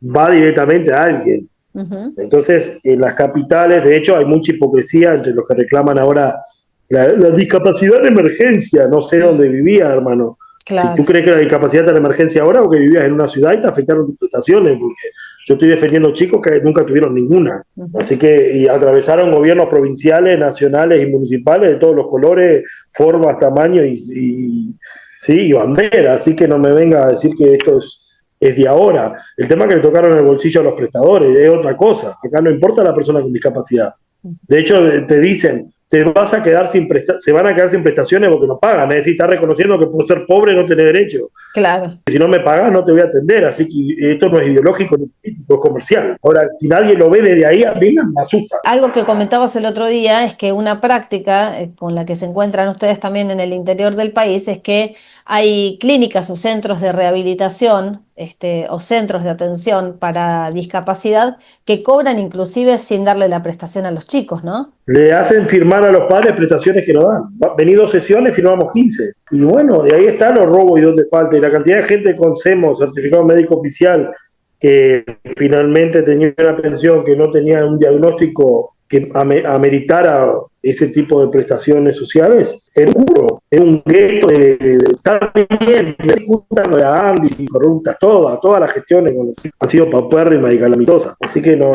Speaker 2: va directamente a alguien.
Speaker 1: Uh-huh.
Speaker 2: Entonces, en las capitales, de hecho, hay mucha hipocresía entre los que reclaman ahora la discapacidad de emergencia. No sé dónde vivía, hermano. Si tú
Speaker 1: Claro.
Speaker 2: crees que la discapacidad está en emergencia ahora o que vivías en una ciudad y te afectaron tus prestaciones, porque yo estoy defendiendo chicos que nunca tuvieron ninguna.
Speaker 1: Uh-huh.
Speaker 2: Así que y atravesaron gobiernos provinciales, nacionales y municipales de todos los colores, formas, tamaños sí, y banderas. Así que no me venga a decir que esto es de ahora. El tema que le tocaron el bolsillo a los prestadores es otra cosa. Acá no importa la persona con discapacidad. De hecho, te dicen, se van a quedar sin prestaciones porque no pagan. Es decir, está reconociendo que por ser pobre no tenés derecho.
Speaker 1: Claro.
Speaker 2: Si no me pagas, no te voy a atender. Así que esto no es ideológico ni político, es comercial. Ahora, si nadie lo ve desde ahí, a mí me asusta.
Speaker 1: Algo que comentabas el otro día es que una práctica con la que se encuentran ustedes también en el interior del país es que hay clínicas o centros de rehabilitación, o centros de atención para discapacidad que cobran inclusive sin darle la prestación a los chicos, ¿no?
Speaker 2: Le hacen firmar a los padres prestaciones que no dan. Vení 2 sesiones, firmamos 15. Y bueno, de ahí están los robos y donde falta. Y la cantidad de gente con CEMO, certificado médico oficial, que finalmente tenía una pensión, que no tenía un diagnóstico que ameritara ese tipo de prestaciones sociales, es puro, es un gueto está bien, discutan lo de Andis y corruptas, todas las gestiones han sido paupérrimas y calamitosas. Así que no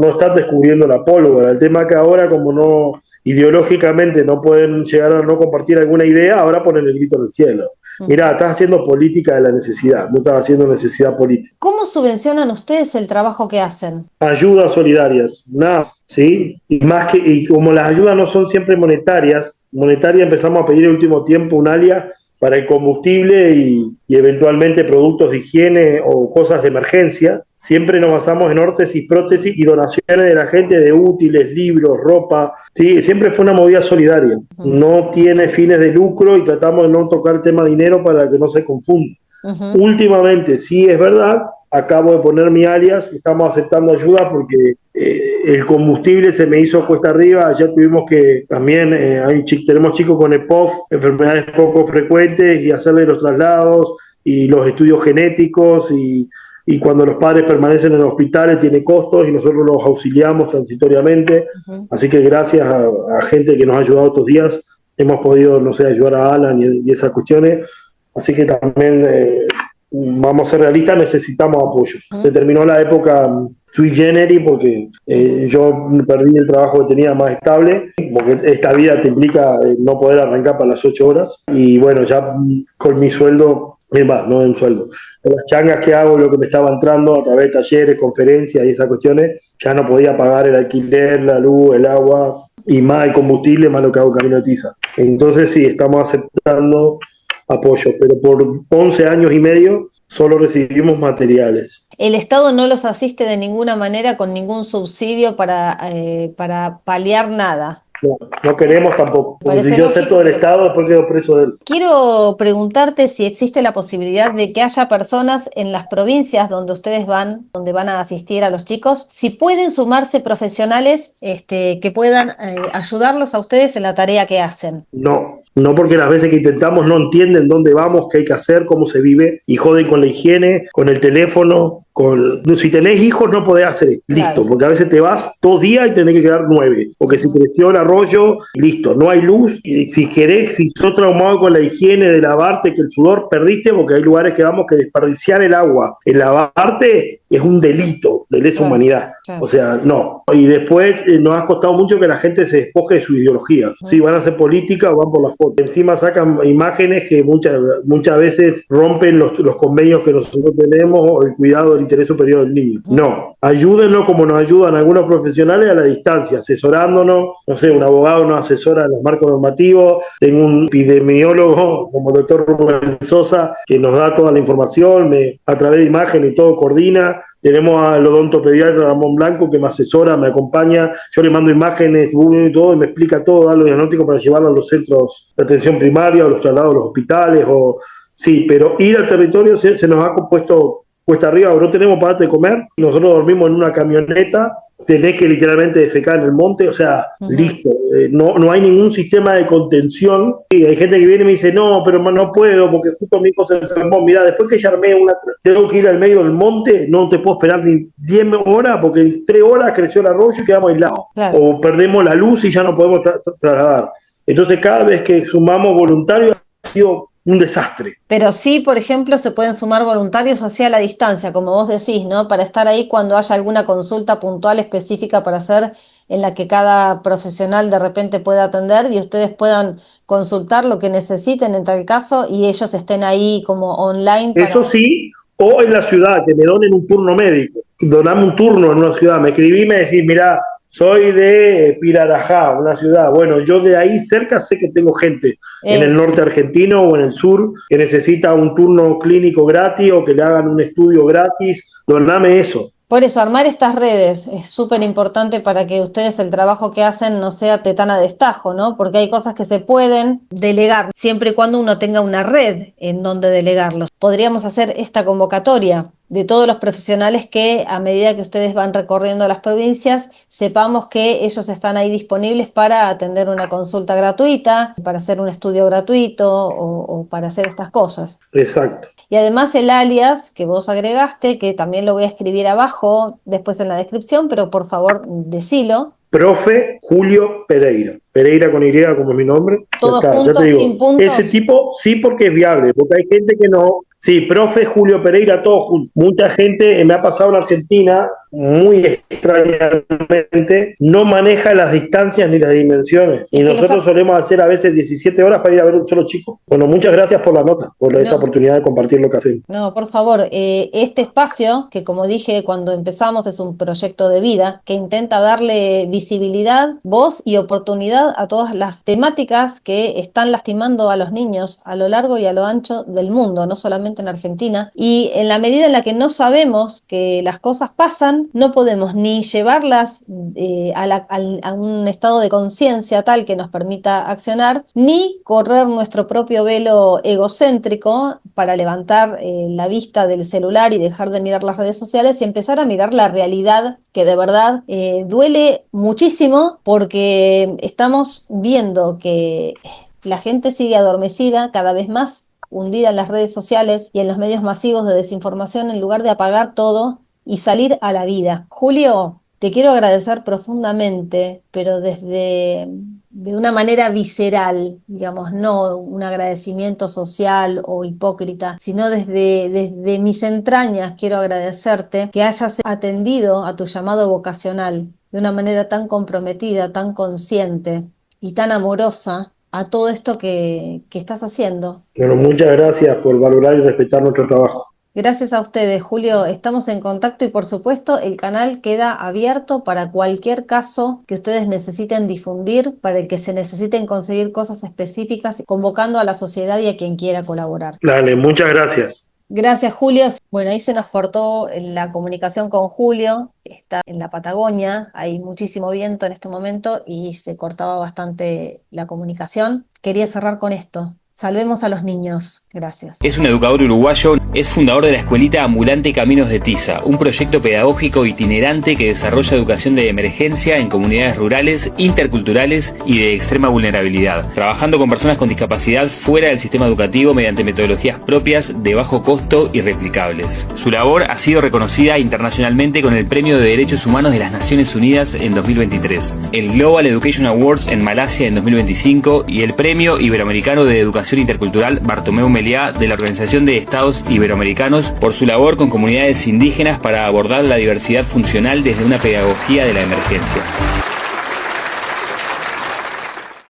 Speaker 2: están descubriendo la pólvora. El tema es que ahora, como no ideológicamente no pueden llegar a no compartir alguna idea, ahora ponen el grito en el cielo. Mirá, estás haciendo política de la necesidad, no estás haciendo necesidad política.
Speaker 1: ¿Cómo subvencionan ustedes el trabajo que hacen?
Speaker 2: Ayudas solidarias, nada, ¿sí? Y como las ayudas no son siempre monetarias empezamos a pedir en el último tiempo un alias para el combustible y eventualmente productos de higiene o cosas de emergencia. Siempre nos basamos en órtesis, prótesis y donaciones de la gente de útiles, libros, ropa. ¿Sí? Siempre fue una movida solidaria. No tiene fines de lucro y tratamos de no tocar el tema dinero para que no se confunda.
Speaker 1: Uh-huh.
Speaker 2: Últimamente, sí es verdad, acabo de poner mi alias, estamos aceptando ayuda porque el combustible se me hizo cuesta arriba. Ayer tuvimos que también, tenemos chicos con EPOF, enfermedades poco frecuentes, y hacerle los traslados y los estudios genéticos y cuando los padres permanecen en hospitales tiene costos y nosotros los auxiliamos transitoriamente.
Speaker 1: Uh-huh.
Speaker 2: Así que gracias a gente que nos ha ayudado estos días, hemos podido, no sé, ayudar a Alan y esas cuestiones. Así que también, vamos a ser realistas, necesitamos apoyo. Se terminó la época sui generis porque yo perdí el trabajo que tenía más estable, porque esta vida te implica no poder arrancar para las 8 horas. Y bueno, ya con mi sueldo, no es un sueldo, las changas que hago, lo que me estaba entrando a través de talleres, conferencias y esas cuestiones, ya no podía pagar el alquiler, la luz, el agua y más el combustible, más lo que hago camino de tiza. Entonces sí, estamos aceptando apoyo, pero por 11 años y medio solo recibimos materiales.
Speaker 1: ¿El Estado no los asiste de ninguna manera con ningún subsidio para paliar nada?
Speaker 2: No queremos tampoco, porque si yo acepto del
Speaker 1: pero
Speaker 2: Estado, después quedo preso de él.
Speaker 1: quiero preguntarte si existe la posibilidad de que haya personas en las provincias donde ustedes van, donde van a asistir a los chicos, si pueden sumarse profesionales que puedan ayudarlos a ustedes en la tarea que hacen.
Speaker 2: No porque las veces que intentamos no entienden dónde vamos, qué hay que hacer, cómo se vive, y joden con la higiene, con el teléfono, si tenés hijos no podés hacer esto,
Speaker 1: Claro.
Speaker 2: listo, porque a veces te vas 2 días y tenés que quedar 9, porque si creció el arroyo, listo, no hay luz, y si sos traumado con la higiene de lavarte, que el sudor perdiste, porque hay lugares que vamos que desperdiciar el agua, el lavarte, es un delito de lesa humanidad.
Speaker 1: Claro.
Speaker 2: O sea, no. Y después nos ha costado mucho que la gente se despoje de su ideología. Sí, van a hacer política o van por la foto. Encima sacan imágenes que muchas veces rompen los convenios que nosotros tenemos o el cuidado del interés superior del niño. No. Ayúdenlo como nos ayudan algunos profesionales a la distancia, asesorándonos. No sé, un abogado nos asesora en los marcos normativos. Tengo un epidemiólogo como el doctor Rubén Sosa que nos da toda la información, a través de imagen y todo coordina. Tenemos al odontopediatra Ramón Blanco que me asesora, me acompaña. Yo le mando imágenes y todo y me explica todo, da los diagnósticos para llevarlo a los centros de atención primaria o los traslados a los hospitales. Sí, pero ir al territorio se nos ha compuesto cuesta arriba, no tenemos para de comer. Nosotros dormimos en una camioneta, tenés que literalmente defecar en el monte, o sea, listo. No hay ningún sistema de contención. Y hay gente que viene y me dice, no, pero no puedo porque justo mi hijo se enfermó. Mirá, después que ya armé tengo que ir al medio del monte, no te puedo esperar ni 10 horas porque en 3 horas creció el arroyo y quedamos aislados. Claro. O perdemos la luz y ya no podemos trasladar. Entonces, cada vez que sumamos voluntarios ha sido un desastre.
Speaker 1: Pero sí, por ejemplo, se pueden sumar voluntarios hacia la distancia, como vos decís, ¿no? Para estar ahí cuando haya alguna consulta puntual específica para hacer, en la que cada profesional de repente pueda atender y ustedes puedan consultar lo que necesiten en tal caso y ellos estén ahí como online.
Speaker 2: Eso sí, o en la ciudad, que me donen un turno médico. Doname un turno en una ciudad. Me escribí y me decís, mirá, soy de Pirarajá, una ciudad. Bueno, yo de ahí cerca sé que tengo gente en el norte argentino o en el sur que necesita un turno clínico gratis o que le hagan un estudio gratis. Doname eso.
Speaker 1: Por eso, armar estas redes es súper importante para que ustedes el trabajo que hacen no sea de tan a destajo, ¿no? Porque hay cosas que se pueden delegar siempre y cuando uno tenga una red en donde delegarlos. Podríamos hacer esta convocatoria de todos los profesionales que a medida que ustedes van recorriendo las provincias, sepamos que ellos están ahí disponibles para atender una consulta gratuita, para hacer un estudio gratuito o para hacer estas cosas.
Speaker 2: Exacto.
Speaker 1: Y además el alias que vos agregaste, que también lo voy a escribir abajo, después en la descripción, pero por favor decilo.
Speaker 2: Profe Julio Pereira. Pereira con Y como es mi nombre.
Speaker 1: Todo junto,
Speaker 2: ya te digo,
Speaker 1: sin puntos.
Speaker 2: Ese tipo sí porque es viable, porque hay gente que no. Sí, profe Julio Pereira, todo junto. Mucha gente, me ha pasado en Argentina, muy extrañamente, no maneja las distancias ni las dimensiones. Y nosotros solemos hacer a veces 17 horas para ir a ver un solo chico. Bueno, muchas gracias por la nota, por esta oportunidad de compartir lo que hacemos.
Speaker 1: No, por favor, este espacio, que como dije cuando empezamos, es un proyecto de vida que intenta darle visibilidad, voz y oportunidad a todas las temáticas que están lastimando a los niños a lo largo y a lo ancho del mundo, no solamente en Argentina, y en la medida en la que no sabemos que las cosas pasan, no podemos ni llevarlas a un estado de conciencia tal que nos permita accionar, ni correr nuestro propio velo egocéntrico para levantar la vista del celular y dejar de mirar las redes sociales y empezar a mirar la realidad que de verdad duele muchísimo, porque estamos viendo que la gente sigue adormecida, cada vez más hundida en las redes sociales y en los medios masivos de desinformación, en lugar de apagar todo y salir a la vida. Julio, te quiero agradecer profundamente, pero de una manera visceral, digamos, no un agradecimiento social o hipócrita, sino desde mis entrañas quiero agradecerte que hayas atendido a tu llamado vocacional de una manera tan comprometida, tan consciente y tan amorosa a todo esto que estás haciendo.
Speaker 2: Bueno, muchas gracias por valorar y respetar nuestro trabajo.
Speaker 1: Gracias a ustedes, Julio. Estamos en contacto y, por supuesto, el canal queda abierto para cualquier caso que ustedes necesiten difundir, para el que se necesiten conseguir cosas específicas, convocando a la sociedad y a quien quiera colaborar.
Speaker 2: Dale, muchas gracias.
Speaker 1: Gracias, Julio. Bueno, ahí se nos cortó la comunicación con Julio. Está en la Patagonia, hay muchísimo viento en este momento y se cortaba bastante la comunicación. Quería cerrar con esto. Salvemos a los niños. Gracias.
Speaker 3: Es un educador uruguayo, es fundador de la Escuelita Ambulante Caminos de Tiza, un proyecto pedagógico itinerante que desarrolla educación de emergencia en comunidades rurales, interculturales y de extrema vulnerabilidad, trabajando con personas con discapacidad fuera del sistema educativo mediante metodologías propias de bajo costo y replicables. Su labor ha sido reconocida internacionalmente con el Premio de Derechos Humanos de las Naciones Unidas en 2023, el Global Education Awards en Malasia en 2025 y el Premio Iberoamericano de Educación Educación Intercultural Bartomeu Meliá de la Organización de Estados Iberoamericanos por su labor con comunidades indígenas para abordar la diversidad funcional desde una pedagogía de la emergencia.